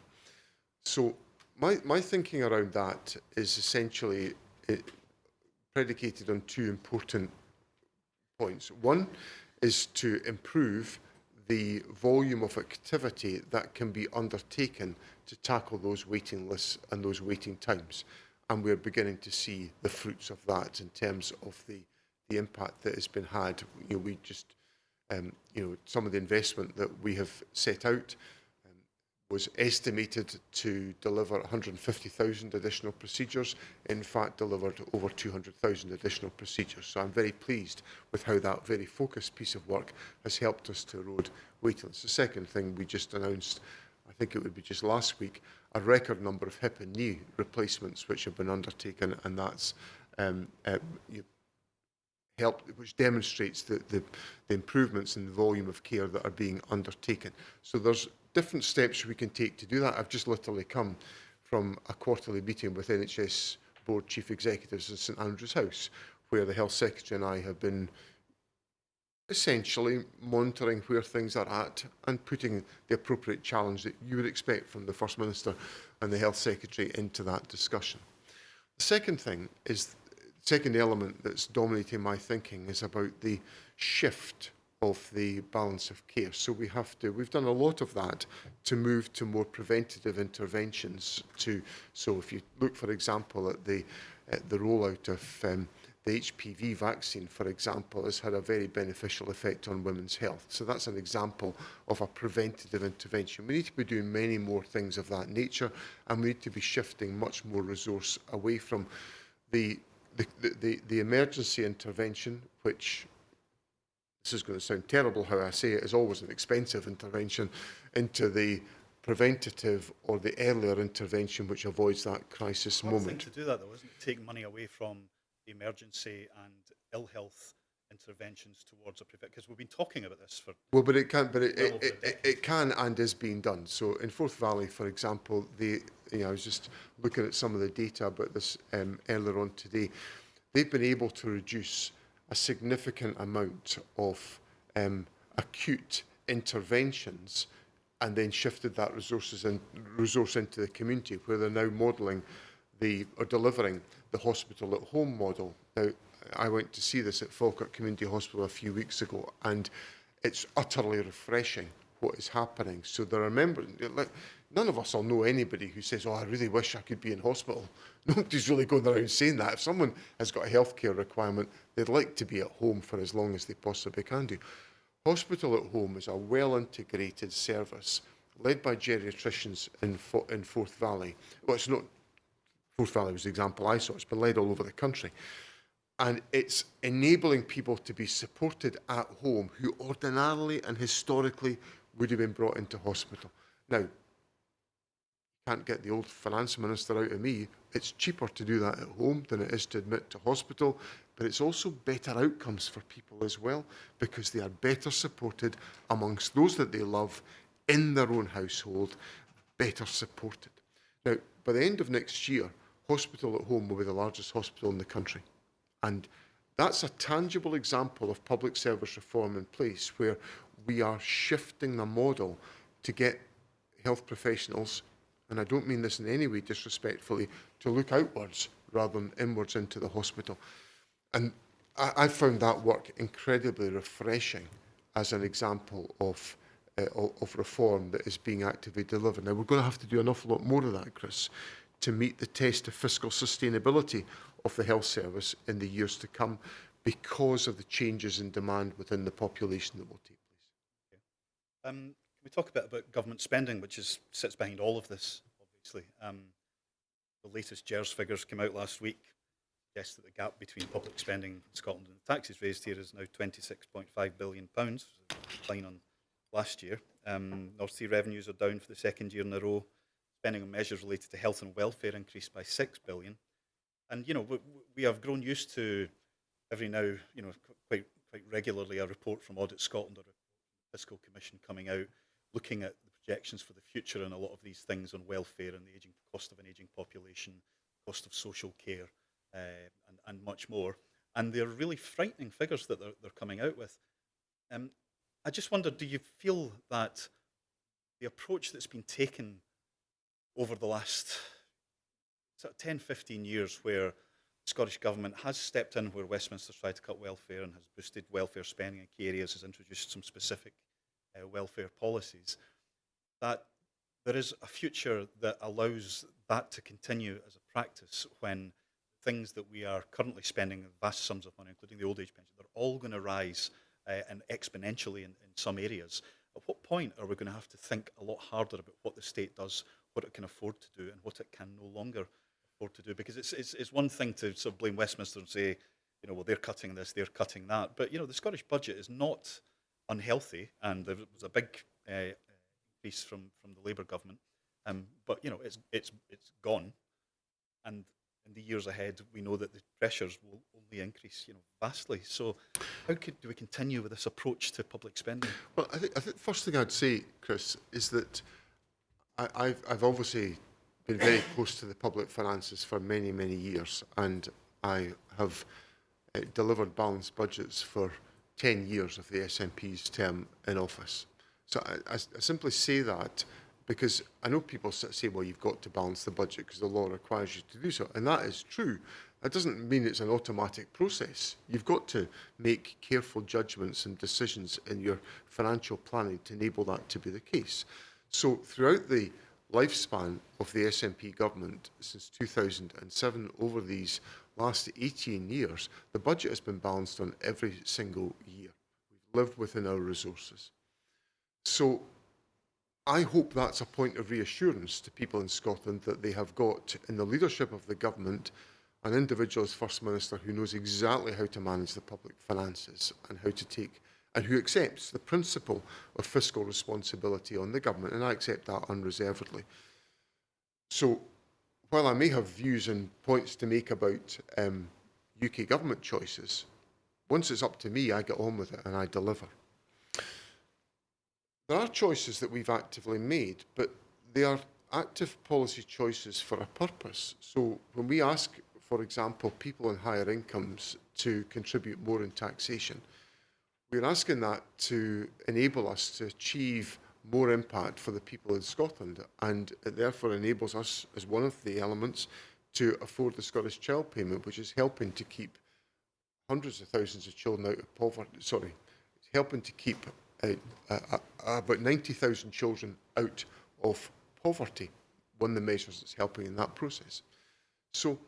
So my thinking around that is essentially predicated on two important points. One is to improve the volume of activity that can be undertaken to tackle those waiting lists and those waiting times. And we're beginning to see the fruits of that in terms of the impact that has been had. We just, some of the investment that we have set out was estimated to deliver 150,000 additional procedures, in fact delivered over 200,000 additional procedures. So I'm very pleased with how that very focused piece of work has helped us to erode waiting lists. The second thing we just announced, I think it would be just last week, a record number of hip and knee replacements which have been undertaken, and that's which demonstrates the improvements in the volume of care that are being undertaken. So there's different steps we can take to do that. I've just literally come from a quarterly meeting with NHS Board Chief Executives in St Andrew's House, where the Health Secretary and I have been essentially monitoring where things are at and putting the appropriate challenge that you would expect from the First Minister and the Health Secretary into that discussion. The second element that's dominating my thinking is about the shift of the balance of care. So we've done a lot of that to move to more preventative interventions. So if you look, for example, at the rollout of the HPV vaccine, for example, has had a very beneficial effect on women's health. So that's an example of a preventative intervention. We need to be doing many more things of that nature, and we need to be shifting much more resource away from the emergency intervention, which, this is going to sound terrible how I say it, is always an expensive intervention, into the preventative or the earlier intervention which avoids that crisis moment. Thing to do that, though, isn't it? Taking money away from the emergency and ill health interventions towards a because we've been talking about this for but it can and is being done. So in Forth Valley, for example, I was just looking at some of the data about this earlier on today. They've been able to reduce a significant amount of acute interventions and then shifted that resource into the community, where they're now modelling or delivering the hospital at home model. Now, I went to see this at Falkirk Community Hospital a few weeks ago, and it's utterly refreshing what is happening. So there are members, none of us will know anybody who says, "Oh, I really wish I could be in hospital." Nobody's really going around saying that. If someone has got a healthcare requirement, they'd like to be at home for as long as they possibly can do. Hospital at home is a well-integrated service led by geriatricians in Forth Valley. Well, it's not, Forth Valley was the example I saw. It's been led all over the country. And it's enabling people to be supported at home who ordinarily and historically would have been brought into hospital. Now, can't get the old finance minister out of me. It's cheaper to do that at home than it is to admit to hospital, but it's also better outcomes for people as well, because they are better supported amongst those that they love in their own household, better supported. Now, by the end of next year, hospital at home will be the largest hospital in the country. And that's a tangible example of public service reform in place, where we are shifting the model to get health professionals, and I don't mean this in any way disrespectfully, to look outwards rather than inwards into the hospital. And I found that work incredibly refreshing as an example of reform that is being actively delivered. Now, we're going to have to do an awful lot more of that, Chris, to meet the test of fiscal sustainability of the health service in the years to come, because of the changes in demand within the population that will take place. Okay. Can we talk a bit about government spending, which sits behind all of this, obviously? The latest GERS figures came out last week, suggest that the gap between public spending in Scotland and the taxes raised here is now £26.5 billion, a decline on last year. North Sea revenues are down for the second year in a row. Spending on measures related to health and welfare increased by £6 billion. And, we have grown used to every now, quite regularly a report from Audit Scotland or a Fiscal Commission coming out, looking at the projections for the future and a lot of these things on welfare and the cost of an ageing population, cost of social care, and much more. And they're really frightening figures that they're coming out with. I just wonder, do you feel that the approach that's been taken over the last sort of 10, 15 years, where Scottish Government has stepped in where Westminster's tried to cut welfare and has boosted welfare spending in key areas, has introduced some specific welfare policies, that there is a future that allows that to continue as a practice when things that we are currently spending vast sums of money, including the old age pension, they're all going to rise and exponentially in some areas. At what point are we going to have to think a lot harder about what the state does, what it can afford to do, and what it can no longer afford to do? Because it's one thing to sort of blame Westminster and say, well, they're cutting this, they're cutting that. But, the Scottish budget is not unhealthy, and there was a big increase from the Labour government. But, it's gone. And in the years ahead, we know that the pressures will only increase, vastly. So how do we continue with this approach to public spending? Well, I think the first thing I'd say, Chris, is that I've obviously been very close to the public finances for many, many years, and I have delivered balanced budgets for 10 years of the SNP's term in office. So I simply say that because I know people say, well, you've got to balance the budget because the law requires you to do so, and that is true. That doesn't mean it's an automatic process. You've got to make careful judgments and decisions in your financial planning to enable that to be the case. So throughout the lifespan of the SNP government since 2007, over these last 18 years, the budget has been balanced on every single year. We've lived within our resources. So I hope that's a point of reassurance to people in Scotland that they have got in the leadership of the government an individual as First Minister who knows exactly how to manage the public finances and how to take, and who accepts the principle of fiscal responsibility on the government, and I accept that unreservedly. So while I may have views and points to make about UK government choices, once it's up to me, I get on with it and I deliver. There are choices that we've actively made, but they are active policy choices for a purpose. So when we ask, for example, people on higher incomes to contribute more in taxation, we're asking that to enable us to achieve more impact for the people in Scotland, and it therefore enables us, as one of the elements, to afford the Scottish Child Payment, which is helping to keep hundreds of thousands of children out of poverty. Sorry, it's helping to keep about 90,000 children out of poverty, one of the measures that's helping in that process. So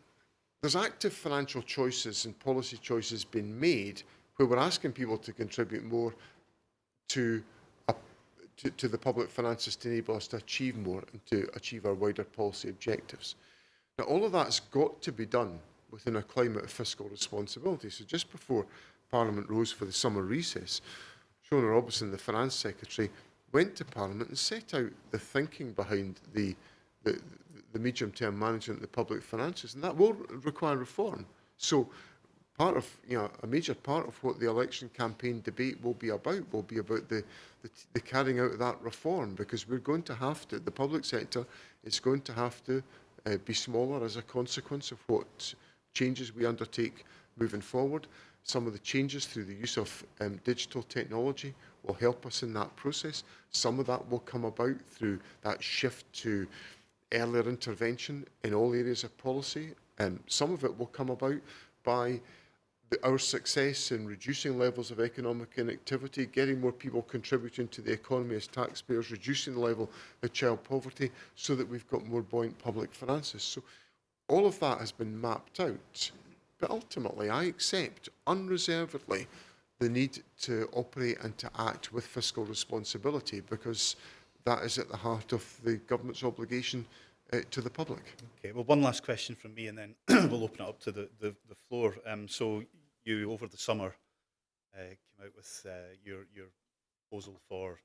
there's active financial choices and policy choices being made where we're asking people to contribute more to the public finances to enable us to achieve more and to achieve our wider policy objectives. Now, all of that's got to be done within a climate of fiscal responsibility. So just before Parliament rose for the summer recess, Shona Robertson, the Finance Secretary, went to Parliament and set out the thinking behind the medium-term management of the public finances, and that will require reform. So part of, a major part of what the election campaign debate will be about the carrying out of that reform, because we're going to have to, the public sector is going to have to be smaller as a consequence of what changes we undertake moving forward. Some of the changes through the use of digital technology will help us in that process. Some of that will come about through that shift to earlier intervention in all areas of policy. Some of it will come about by our success in reducing levels of economic inactivity, getting more people contributing to the economy as taxpayers, reducing the level of child poverty so that we've got more buoyant public finances. So all of that has been mapped out. But ultimately, I accept unreservedly the need to operate and to act with fiscal responsibility, because that is at the heart of the government's obligation to the public. Okay, well, one last question from me, and then we'll open it up to the floor. So you, over the summer, came out with your proposal for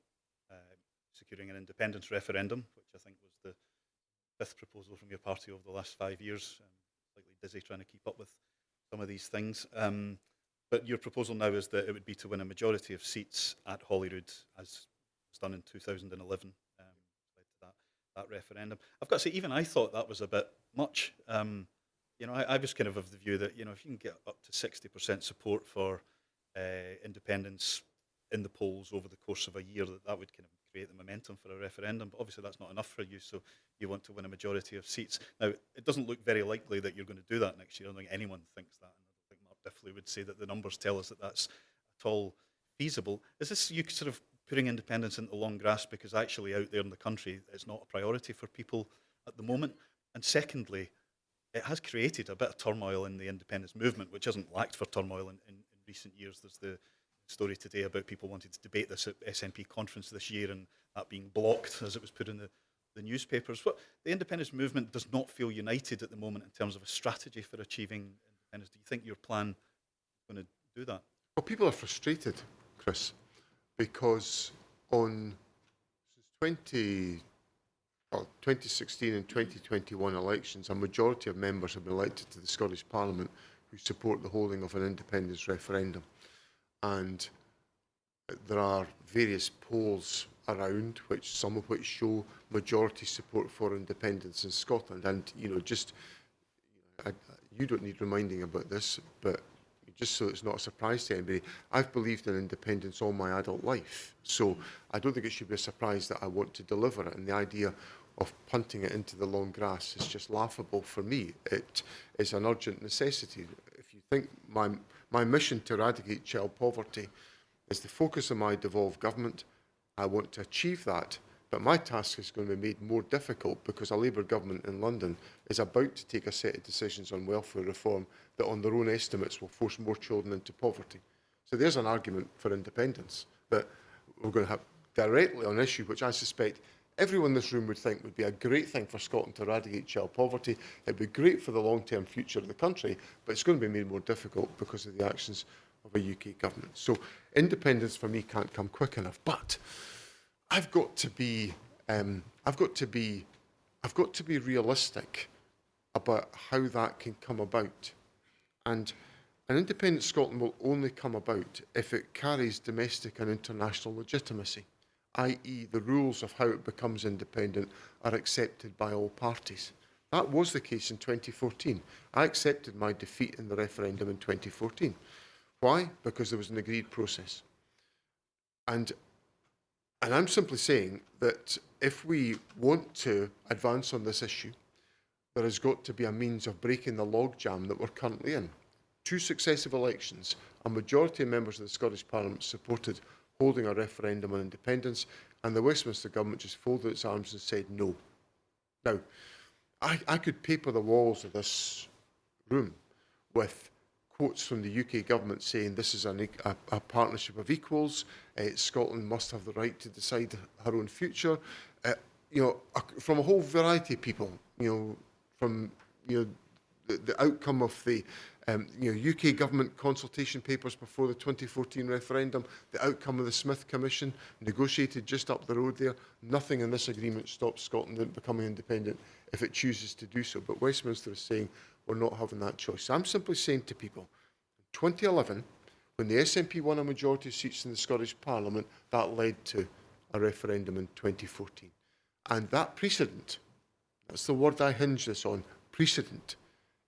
securing an independence referendum, which I think was the fifth proposal from your party over the last 5 years. Slightly dizzy trying to keep up with some of these things. But your proposal now is that it would be to win a majority of seats at Holyrood, as was done in 2011, led to that referendum. I've got to say, even I thought that was a bit much. I was kind of the view that, if you can get up to 60% support for independence in the polls over the course of a year, that would kind of create the momentum for a referendum, but obviously that's not enough for you, so you want to win a majority of seats. Now, it doesn't look very likely that you're going to do that next year. I don't think anyone thinks that, and I don't think Mark Diffley would say that the numbers tell us that that's at all feasible. Is this you sort of putting independence into the long grass because actually out there in the country it's not a priority for people at the moment? And secondly, it has created a bit of turmoil in the independence movement, which hasn't lacked for turmoil in recent years. There's the story today about people wanting to debate this at SNP conference this year and that being blocked, as it was put in the newspapers. What, the independence movement does not feel united at the moment in terms of a strategy for achieving independence. Do you think your plan is going to do that? Well, people are frustrated, Chris, because on 2016 and 2021 elections, a majority of members have been elected to the Scottish Parliament who support the holding of an independence referendum. And there are various polls around, some of which show majority support for independence in Scotland. And, you don't need reminding about this, but just so it's not a surprise to anybody, I've believed in independence all my adult life. So I don't think it should be a surprise that I want to deliver it. And the idea of punting it into the long grass is just laughable for me. It is an urgent necessity. If you think my mission to eradicate child poverty is the focus of my devolved government, I want to achieve that. But my task is going to be made more difficult because a Labour government in London is about to take a set of decisions on welfare reform that on their own estimates will force more children into poverty. So there's an argument for independence that we're going to have directly on an issue which I suspect everyone in this room would think would be a great thing for Scotland to eradicate child poverty. It'd be great for the long-term future of the country, but it's going to be made more difficult because of the actions of a UK government. So independence for me can't come quick enough. But I've got to be realistic about how that can come about. And an independent Scotland will only come about if it carries domestic and international legitimacy, i.e. the rules of how it becomes independent are accepted by all parties. That was the case in 2014. I accepted my defeat in the referendum in 2014. Why? Because there was an agreed process. And I'm simply saying that if we want to advance on this issue, there has got to be a means of breaking the logjam that we're currently in. 2 successive elections, a majority of members of the Scottish Parliament supported holding a referendum on independence, and the Westminster government just folded its arms and said no. Now, I could paper the walls of this room with quotes from the UK government saying this is a partnership of equals, Scotland must have the right to decide her own future, from a whole variety of people, from the outcome of the UK government consultation papers before the 2014 referendum, the outcome of the Smith Commission, negotiated just up the road there. Nothing in this agreement stops Scotland becoming independent if it chooses to do so. But Westminster is saying we're not having that choice. So I'm simply saying to people, in 2011, when the SNP won a majority of seats in the Scottish Parliament, that led to a referendum in 2014. And that precedent, that's the word I hinge this on, precedent,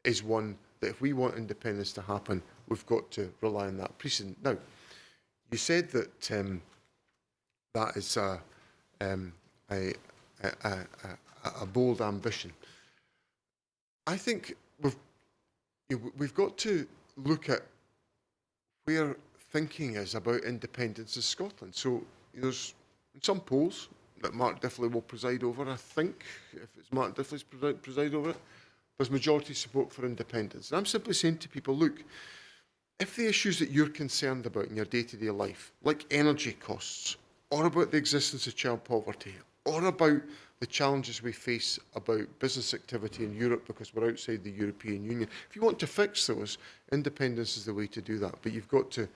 is one that if we want independence to happen, we've got to rely on that precedent. Now, you said that that is a bold ambition. I think we've got to look at where thinking is about independence in Scotland. So there's some polls that Mark Diffley will preside over, I think, if it's Mark Diffley's preside over it, there's majority support for independence. And I'm simply saying to people, look, if the issues that you're concerned about in your day-to-day life, like energy costs, or about the existence of child poverty, or about the challenges we face about business activity in Europe because we're outside the European Union, if you want to fix those, independence is the way to do that. But you've got to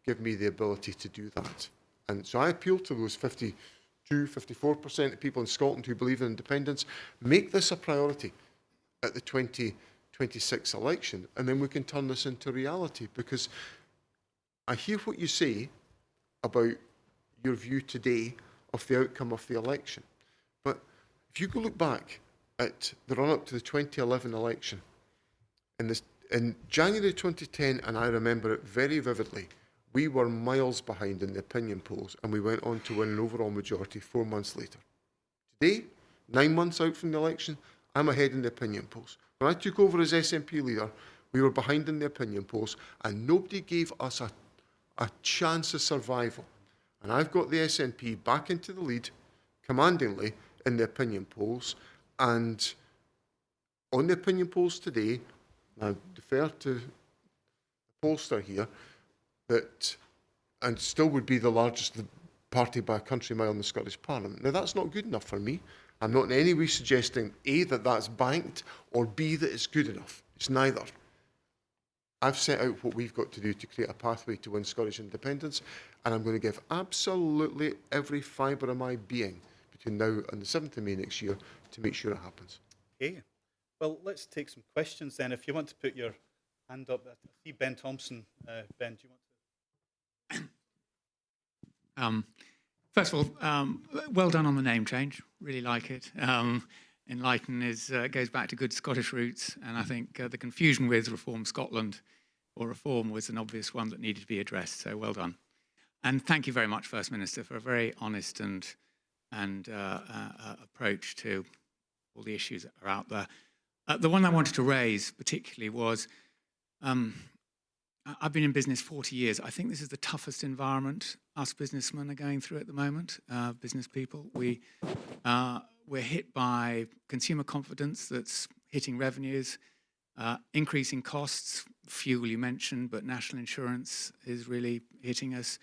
give me the ability to do that. And so I appeal to those 54% of people in Scotland who believe in independence. Make this a priority at the 2026 election, and then we can turn this into reality. Because I hear what you say about your view today of the outcome of the election. But if you go look back at the run-up to the 2011 election, in January 2010, and I remember it very vividly, we were miles behind in the opinion polls, and we went on to win an overall majority 4 months later. Today, 9 months out from the election, I'm ahead in the opinion polls. When I took over as SNP leader, we were behind in the opinion polls, and nobody gave us a chance of survival. And I've got the SNP back into the lead, commandingly, in the opinion polls. And on the opinion polls today, I defer to the pollster here, that, and still would be the largest party by a country mile in the Scottish Parliament. Now, that's not good enough for me. I'm not in any way suggesting, A, that that's banked, or B, that it's good enough. It's neither. I've set out what we've got to do to create a pathway to win Scottish independence, and I'm going to give absolutely every fibre of my being between now and the 7th of May next year to make sure it happens. Okay. Well, let's take some questions then. If you want to put your hand up, I see Ben Thompson. Ben, do you want to? First of all, well done on the name change. Really like it. Enlighten goes back to good Scottish roots, and I think the confusion with Reform Scotland or Reform was an obvious one that needed to be addressed. So well done, and thank you very much, First Minister, for a very honest and approach to all the issues that are out there. The one I wanted to raise particularly was, I've been in business 40 years. I think this is the toughest environment us businessmen are going through at the moment, business people. We're hit by consumer confidence that's hitting revenues, increasing costs, fuel you mentioned, but national insurance is really hitting us,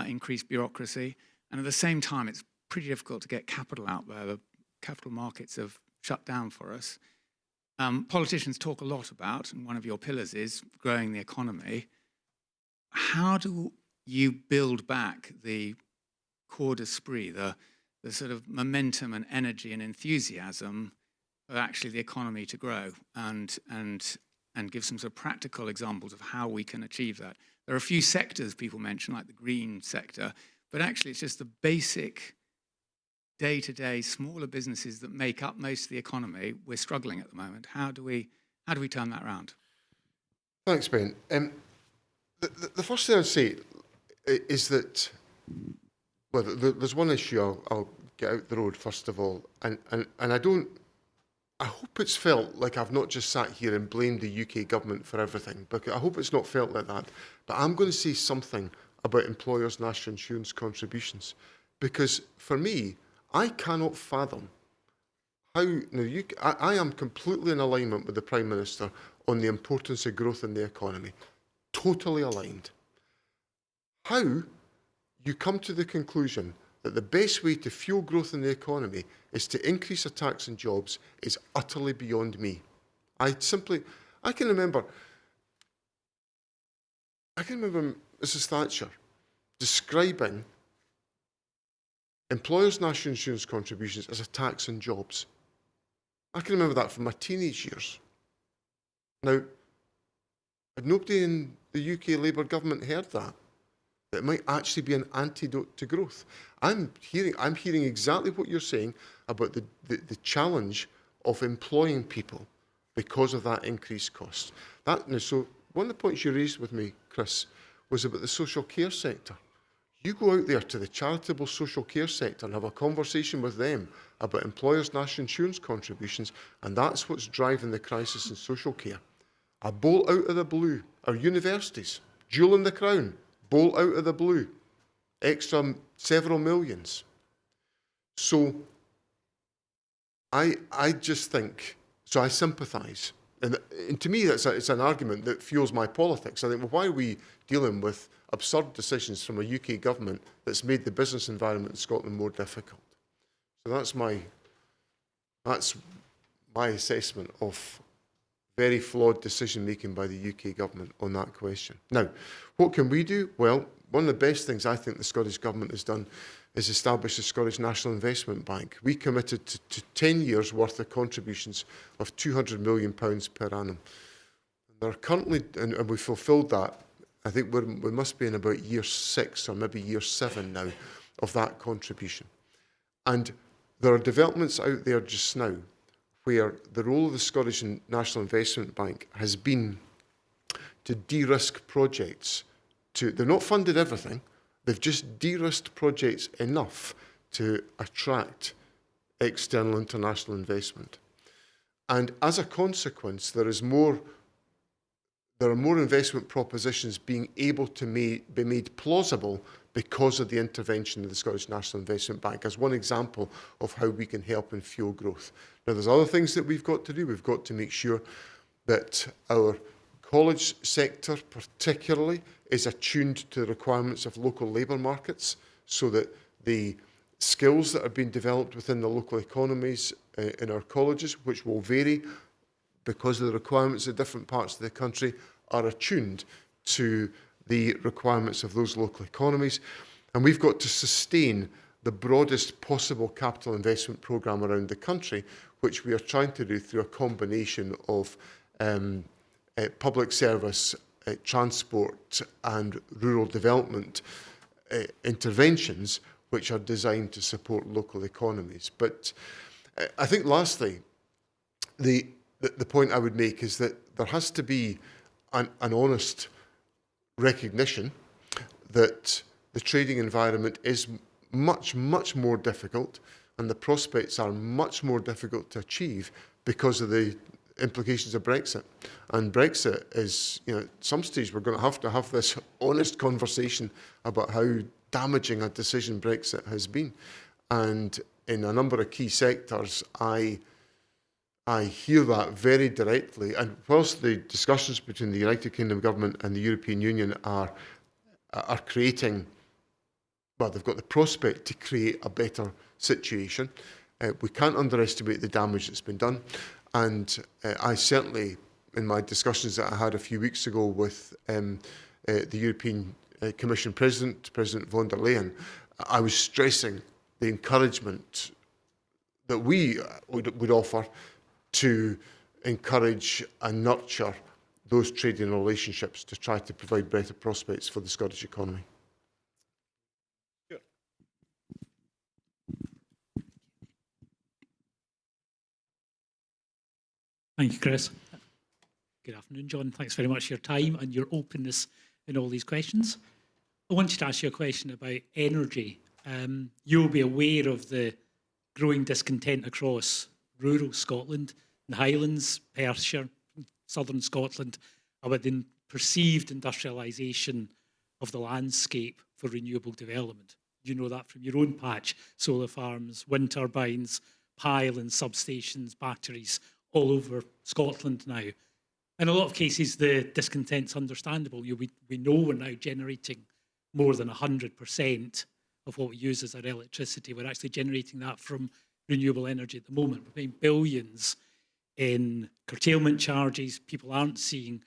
increased bureaucracy. And at the same time, it's pretty difficult to get capital out there. The capital markets have shut down for us. Politicians talk a lot about, and one of your pillars is growing the economy. How do you build back the corps d'esprit, the sort of momentum and energy and enthusiasm for actually the economy to grow, and give some sort of practical examples of how we can achieve that? There are a few sectors people mention, like the green sector, but actually it's just the basic day-to-day smaller businesses that make up most of the economy. We're struggling at the moment. How do we turn that around? Thanks, Ben. The first thing I'd say is that, well, there's one issue I'll get out the road first of all, and I hope it's felt like I've not just sat here and blamed the UK government for everything, but I hope it's not felt like that. But I'm going to say something about employers' national insurance contributions, because for me, I cannot fathom how, I am completely in alignment with the Prime Minister on the importance of growth in the economy. Totally aligned. How you come to the conclusion that the best way to fuel growth in the economy is to increase a tax on jobs is utterly beyond me. I can remember Mrs. Thatcher describing employers' national insurance contributions as a tax on jobs. I can remember that from my teenage years. Now, had nobody in the UK Labour government heard that it might actually be an antidote to growth? I'm hearing exactly what you're saying about the challenge of employing people because of that increased cost. So one of the points you raised with me, Chris, was about the social care sector. You go out there to the charitable social care sector and have a conversation with them about employers' national insurance contributions, and that's what's driving the crisis in social care. A bolt out of the blue. Our universities, jewel in the crown, bolt out of the blue. Extra several millions. So I just think, so I sympathise. And to me, it's an argument that fuels my politics. I think, well, why are we dealing with absurd decisions from a UK government that's made the business environment in Scotland more difficult? So that's my assessment of very flawed decision making by the UK government on that question. Now, what can we do? Well, one of the best things I think the Scottish government has done is establish the Scottish National Investment Bank. We committed to 10 years worth of contributions of £200 million per annum. There are currently, and we fulfilled that. I think we must be in about year 6 or maybe year 7 now of that contribution. And there are developments out there just now where the role of the Scottish National Investment Bank has been to de-risk projects they've not funded everything, they've just de-risked projects enough to attract external international investment. And as a consequence, there are more investment propositions being able to be made plausible because of the intervention of the Scottish National Investment Bank, as one example of how we can help and fuel growth. Now, there's other things that we've got to do. We've got to make sure that our college sector particularly is attuned to the requirements of local labour markets, so that the skills that are being developed within the local economies in our colleges, which will vary because of the requirements of different parts of the country, are attuned to the requirements of those local economies. And we've got to sustain the broadest possible capital investment programme around the country, which we are trying to do through a combination of public service, transport and rural development interventions, which are designed to support local economies. But I think lastly, the point I would make is that there has to be an honest recognition that the trading environment is much, much more difficult, and the prospects are much more difficult to achieve because of the implications of Brexit. And Brexit is, at some stage we're going to have this honest conversation about how damaging a decision Brexit has been. And in a number of key sectors, I hear that very directly. And whilst the discussions between the United Kingdom government and the European Union are creating, well, they've got the prospect to create a better situation, we can't underestimate the damage that's been done. And I certainly, in my discussions that I had a few weeks ago with the European Commission President, President von der Leyen, I was stressing the encouragement that we would offer to encourage and nurture those trading relationships to try to provide better prospects for the Scottish economy. Sure. Thank you, Chris. Good afternoon, John. Thanks very much for your time and your openness in all these questions. I wanted to ask you a question about energy. You'll be aware of the growing discontent across rural Scotland, the Highlands, Perthshire, southern Scotland, about the perceived industrialisation of the landscape for renewable development. You know that from your own patch: solar farms, wind turbines, pylons, substations, batteries, all over Scotland now. In a lot of cases, the discontent's understandable. We know we're now generating more than 100% of what we use as our electricity. We're actually generating that from renewable energy at the moment. We're paying billions in curtailment charges. People aren't seeing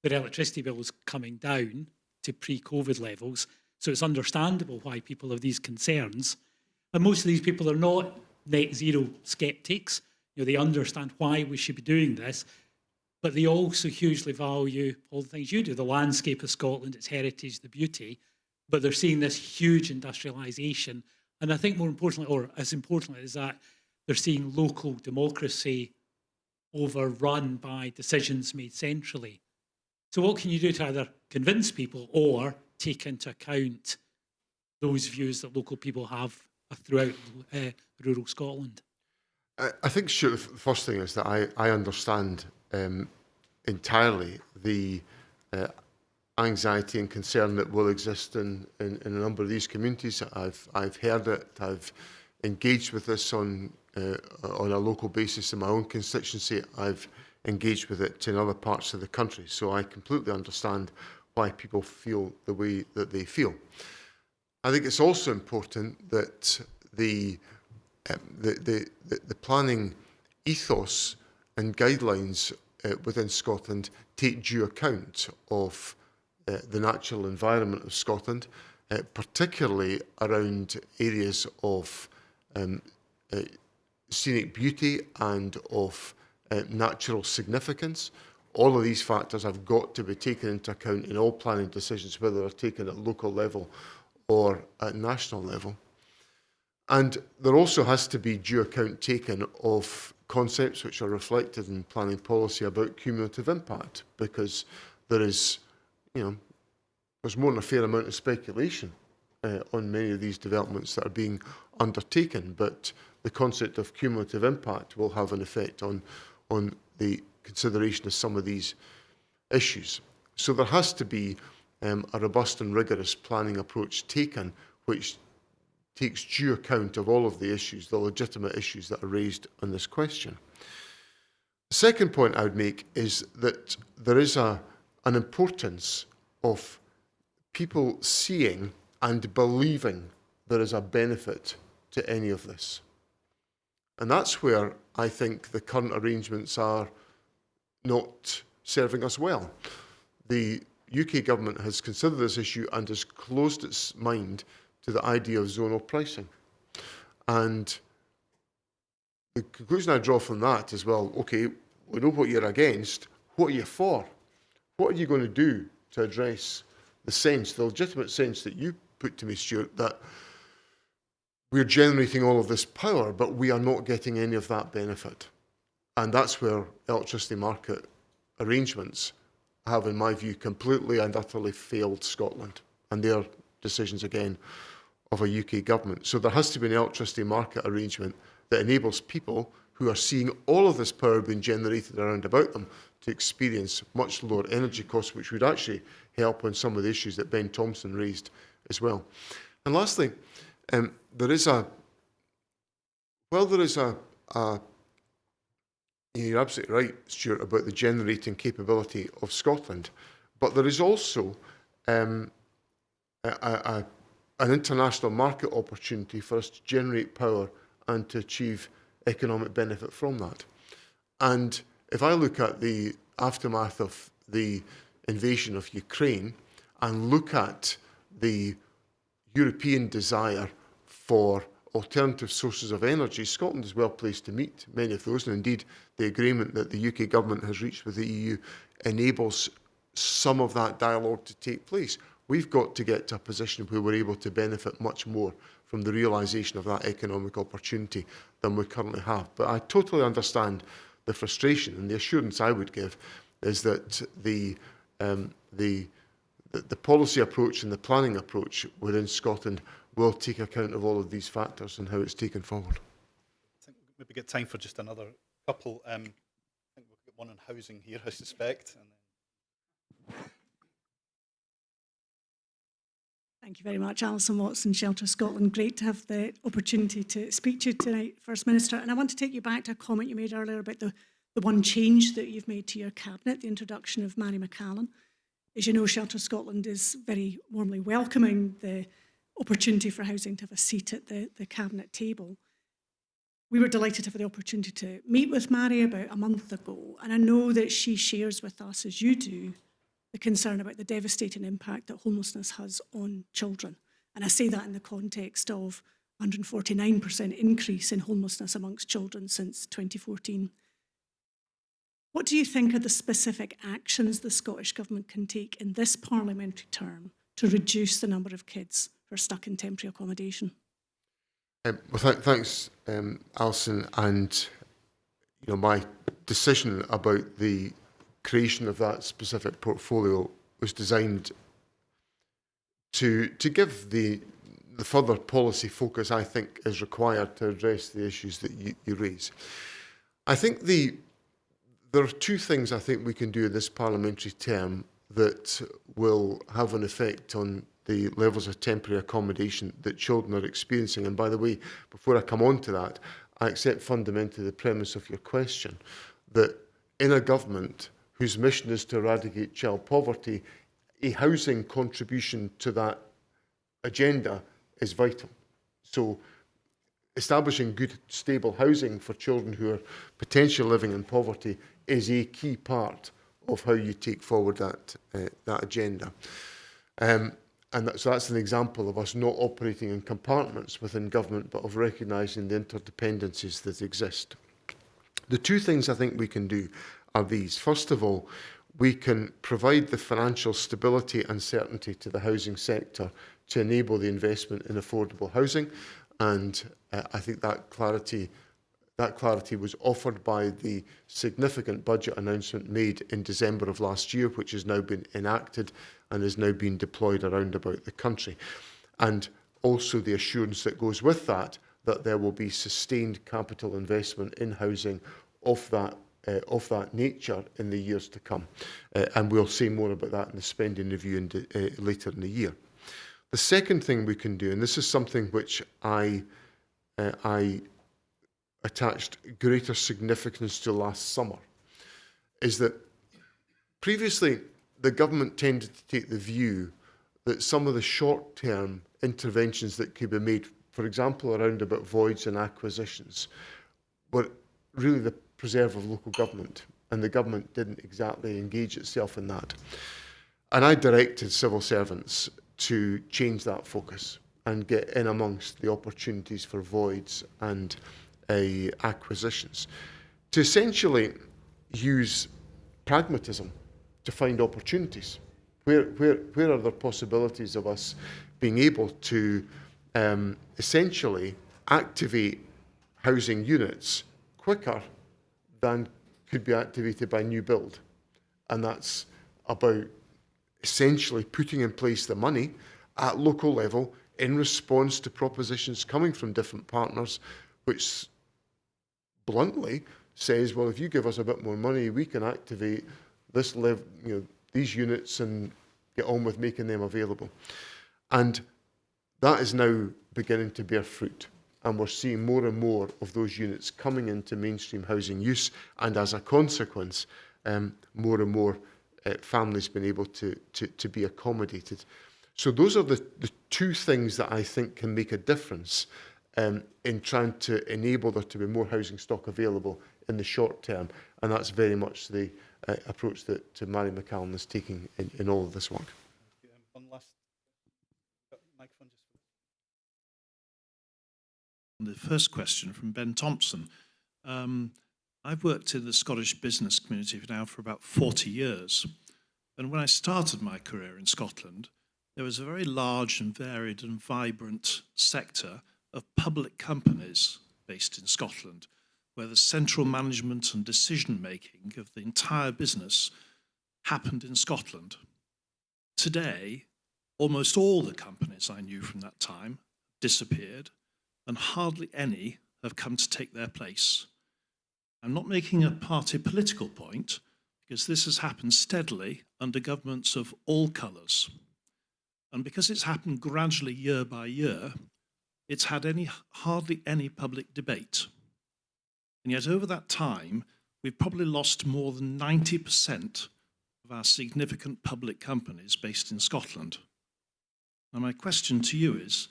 their electricity bills coming down to pre-COVID levels. So it's understandable why people have these concerns. And most of these people are not net zero skeptics. They understand why we should be doing this, but they also hugely value all the things you do, the landscape of Scotland, its heritage, the beauty, but they're seeing this huge industrialisation. And I think more importantly, or as importantly as that, they're seeing local democracy overrun by decisions made centrally. So what can you do to either convince people or take into account those views that local people have throughout rural Scotland? I think, sure, the first thing is that I understand entirely the anxiety and concern that will exist in a number of these communities. I've heard it. I've engaged with this on a local basis in my own constituency. I've engaged with it in other parts of the country. So I completely understand why people feel the way that they feel. I think it's also important that the planning ethos and guidelines within Scotland take due account of the natural environment of Scotland, particularly around areas of scenic beauty and of natural significance. All of these factors have got to be taken into account in all planning decisions, whether they're taken at local level or at national level. And there also has to be due account taken of concepts which are reflected in planning policy about cumulative impact, because there is, there's more than a fair amount of speculation on many of these developments that are being undertaken, but the concept of cumulative impact will have an effect on the consideration of some of these issues. So there has to be a robust and rigorous planning approach taken, which takes due account of all of the issues, the legitimate issues that are raised on this question. The second point I would make is that there is an importance of people seeing and believing there is a benefit to any of this. And that's where I think the current arrangements are not serving us well. The UK government has considered this issue and has closed its mind to the idea of zonal pricing. And the conclusion I draw from that is, well, okay, we know what you're against. What are you for? What are you going to do to address the legitimate sense that you put to me, Stuart, that we're generating all of this power, but we are not getting any of that benefit? And that's where electricity market arrangements have, in my view, completely and utterly failed Scotland and their decisions, again, of a UK government. So there has to be an electricity market arrangement that enables people who are seeing all of this power being generated around about them to experience much lower energy costs, which would actually help on some of the issues that Ben Thompson raised as well. And lastly, you're absolutely right, Stuart, about the generating capability of Scotland, but there is also an international market opportunity for us to generate power and to achieve economic benefit from that. And if I look at the aftermath of the invasion of Ukraine and look at the European desire for alternative sources of energy, Scotland is well placed to meet many of those, and indeed the agreement that the UK government has reached with the EU enables some of that dialogue to take place. We've got to get to a position where we're able to benefit much more from the realisation of that economic opportunity than we currently have. But I totally understand the frustration, and the assurance I would give is that the policy approach and the planning approach within Scotland will take account of all of these factors and how it's taken forward. I think we'll maybe get time for just another couple. I think we'll get one on housing here, I suspect. And then... Thank you very much, Alison Watson, Shelter Scotland. Great to have the opportunity to speak to you tonight, First Minister. And I want to take you back to a comment you made earlier about the one change that you've made to your cabinet, the introduction of Mary McCallan. As you know, Shelter Scotland is very warmly welcoming the opportunity for housing to have a seat at the cabinet table. We were delighted to have the opportunity to meet with Mary about a month ago, and I know that she shares with us, as you do, the concern about the devastating impact that homelessness has on children. And I say that in the context of 149% increase in homelessness amongst children since 2014. What do you think are the specific actions the Scottish Government can take in this parliamentary term to reduce the number of kids who are stuck in temporary accommodation? Thanks, Alison. And my decision about the creation of that specific portfolio was designed to give the further policy focus I think is required to address the issues that you raise. I think there are two things I think we can do in this parliamentary term that will have an effect on the levels of temporary accommodation that children are experiencing. And by the way, before I come on to that, I accept fundamentally the premise of your question that in a government whose mission is to eradicate child poverty, a housing contribution to that agenda is vital. So establishing good, stable housing for children who are potentially living in poverty is a key part of how you take forward that agenda. So that's an example of us not operating in compartments within government, but of recognising the interdependencies that exist. The two things I think we can do are these. First of all, we can provide the financial stability and certainty to the housing sector to enable the investment in affordable housing. And I think that clarity was offered by the significant budget announcement made in December of last year, which has now been enacted and is now being deployed around about the country. And also the assurance that goes with that, that there will be sustained capital investment in housing of that nature in the years to come. And we'll say more about that in the spending review later in the year. The second thing we can do, and this is something which I attached greater significance to last summer, is that previously the government tended to take the view that some of the short-term interventions that could be made, for example, around about voids and acquisitions, were really the preserve of local government, and the government didn't exactly engage itself in that. And I directed civil servants to change that focus and get in amongst the opportunities for voids and acquisitions, to essentially use pragmatism to find opportunities. Where are there possibilities of us being able to essentially activate housing units quicker than could be activated by new build? And that's about essentially putting in place the money at local level in response to propositions coming from different partners, which bluntly says, well, if you give us a bit more money, we can activate this these units and get on with making them available. And that is now beginning to bear fruit. And we're seeing more and more of those units coming into mainstream housing use, and as a consequence, more and more families being able to be accommodated. So those are the two things that I think can make a difference in trying to enable there to be more housing stock available in the short term, and that's very much the approach that Mary McCallum is taking in all of this work. One last microphone. The first question from Ben Thompson. I've worked in the Scottish business community now for about 40 years. And when I started my career in Scotland, there was a very large and varied and vibrant sector of public companies based in Scotland, where the central management and decision-making of the entire business happened in Scotland. Today, almost all the companies I knew from that time disappeared, and hardly any have come to take their place. I'm not making a party political point, because this has happened steadily under governments of all colours. And because it's happened gradually year by year, it's had hardly any public debate. And yet over that time, we've probably lost more than 90% of our significant public companies based in Scotland. Now my question to you is,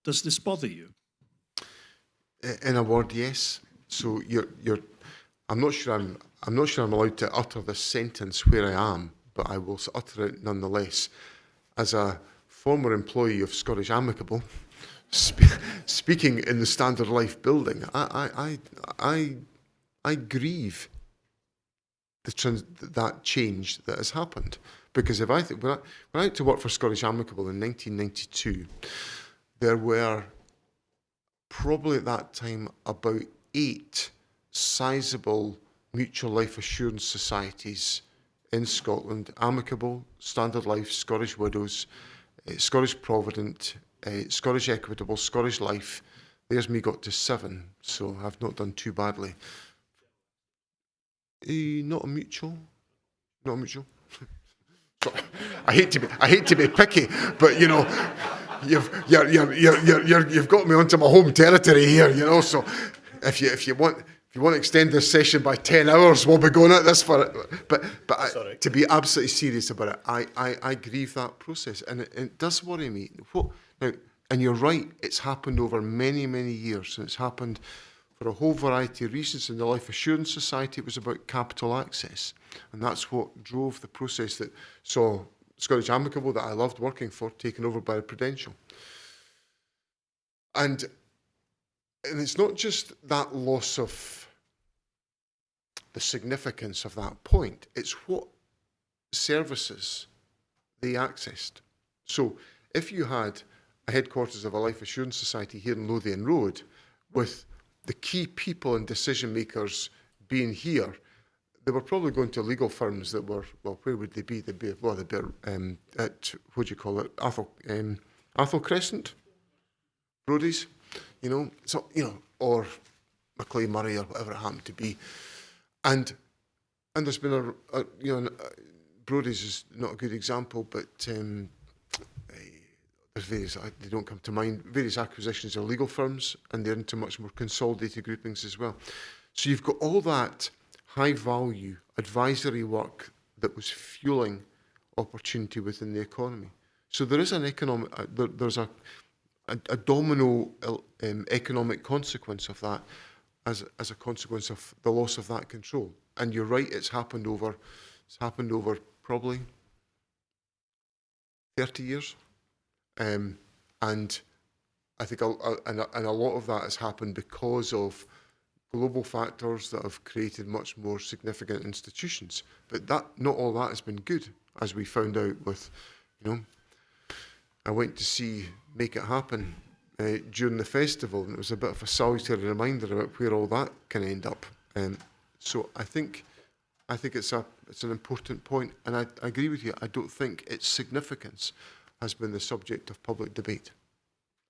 does this bother you? In a word, yes. So I'm not sure I'm allowed to utter this sentence where I am, but I will utter it nonetheless. As a former employee of Scottish Amicable, speaking in the Standard Life building, I grieve that change that has happened. Because if when I went to work for Scottish Amicable in 1992, there were probably at that time about 8 sizable mutual life assurance societies in Scotland: Amicable, Standard Life, Scottish Widows, Scottish Provident, Scottish Equitable, Scottish Life. There's me got to 7, so I've not done too badly. Not a mutual. Sorry, I hate to be picky, but you know, you've got me onto my home territory here, you know. So if you want to extend this session by 10 hours, we'll be going at this for it. But to be absolutely serious about it, I grieve that process, and it does worry me. Now, and you're right, it's happened over many, many years, and it's happened for a whole variety of reasons. In the Life Assurance Society, it was about capital access, and that's what drove the process that saw Scottish Amicable, that I loved working for, taken over by Prudential. And it's not just that loss of the significance of that point, it's what services they accessed. So if you had a headquarters of a Life Assurance Society here in Lothian Road, with the key people and decision makers being here, they were probably going to legal firms that were, well, where would they be? They'd be at, what do you call it, Athol Crescent, Brody's, so, or Macleay Murray or whatever it happened to be. And there's been Brody's is not a good example, but there's various, they don't come to mind, various acquisitions of legal firms, and they're into much more consolidated groupings as well. So you've got all that high value advisory work that was fueling opportunity within the economy. So there is an economic, there's a domino economic consequence of that as a consequence of the loss of that control. And you're right, it's happened over probably 30 years. And I think a lot of that has happened because of global factors that have created much more significant institutions. But not all that has been good, as we found out with, I went to see Make It Happen during the festival, and it was a bit of a salutary reminder about where all that can end up. So I think it's an important point, and I agree with you. I don't think its significance has been the subject of public debate.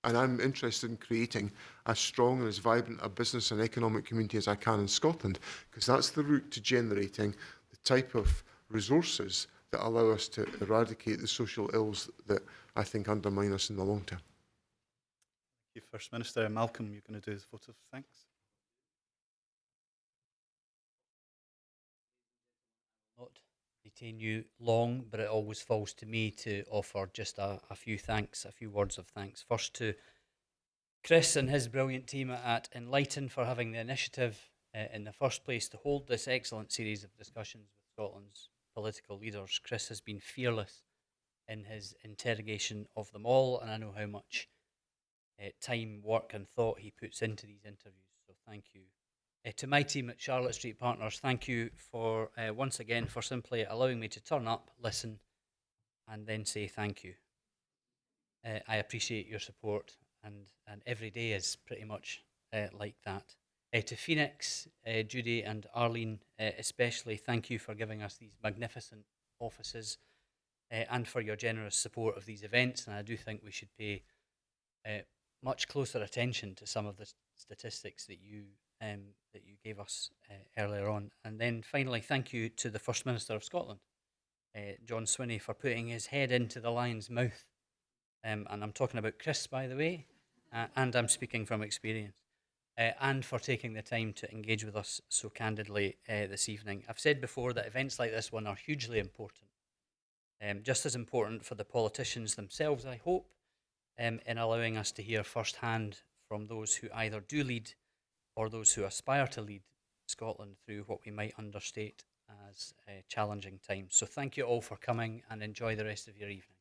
And I'm interested in creating as strong and as vibrant a business and economic community as I can in Scotland, because that's the route to generating the type of resources that allow us to eradicate the social ills that I think undermine us in the long term. Thank you, First Minister. Malcolm, you're going to do the vote of thanks. Not detain you long, but it always falls to me to offer just a few thanks, a few words of thanks. First to Chris and his brilliant team at Enlighten for having the initiative in the first place to hold this excellent series of discussions with Scotland's political leaders. Chris has been fearless in his interrogation of them all, and I know how much time, work and thought he puts into these interviews, so thank you. To my team at Charlotte Street Partners, thank you for once again for simply allowing me to turn up, listen and then say thank you. I appreciate your support, and every day is pretty much like that. To Phoenix, Judy and Arlene especially, thank you for giving us these magnificent offices and for your generous support of these events, and I do think we should pay much closer attention to some of the statistics that you gave us earlier on. And then finally, thank you to the First Minister of Scotland, John Swinney, for putting his head into the lion's mouth. And I'm talking about Chris, by the way, and I'm speaking from experience, and for taking the time to engage with us so candidly this evening. I've said before that events like this one are hugely important, just as important for the politicians themselves, I hope, in allowing us to hear firsthand from those who either do lead or those who aspire to lead Scotland through what we might understate as challenging times. So thank you all for coming, and enjoy the rest of your evening.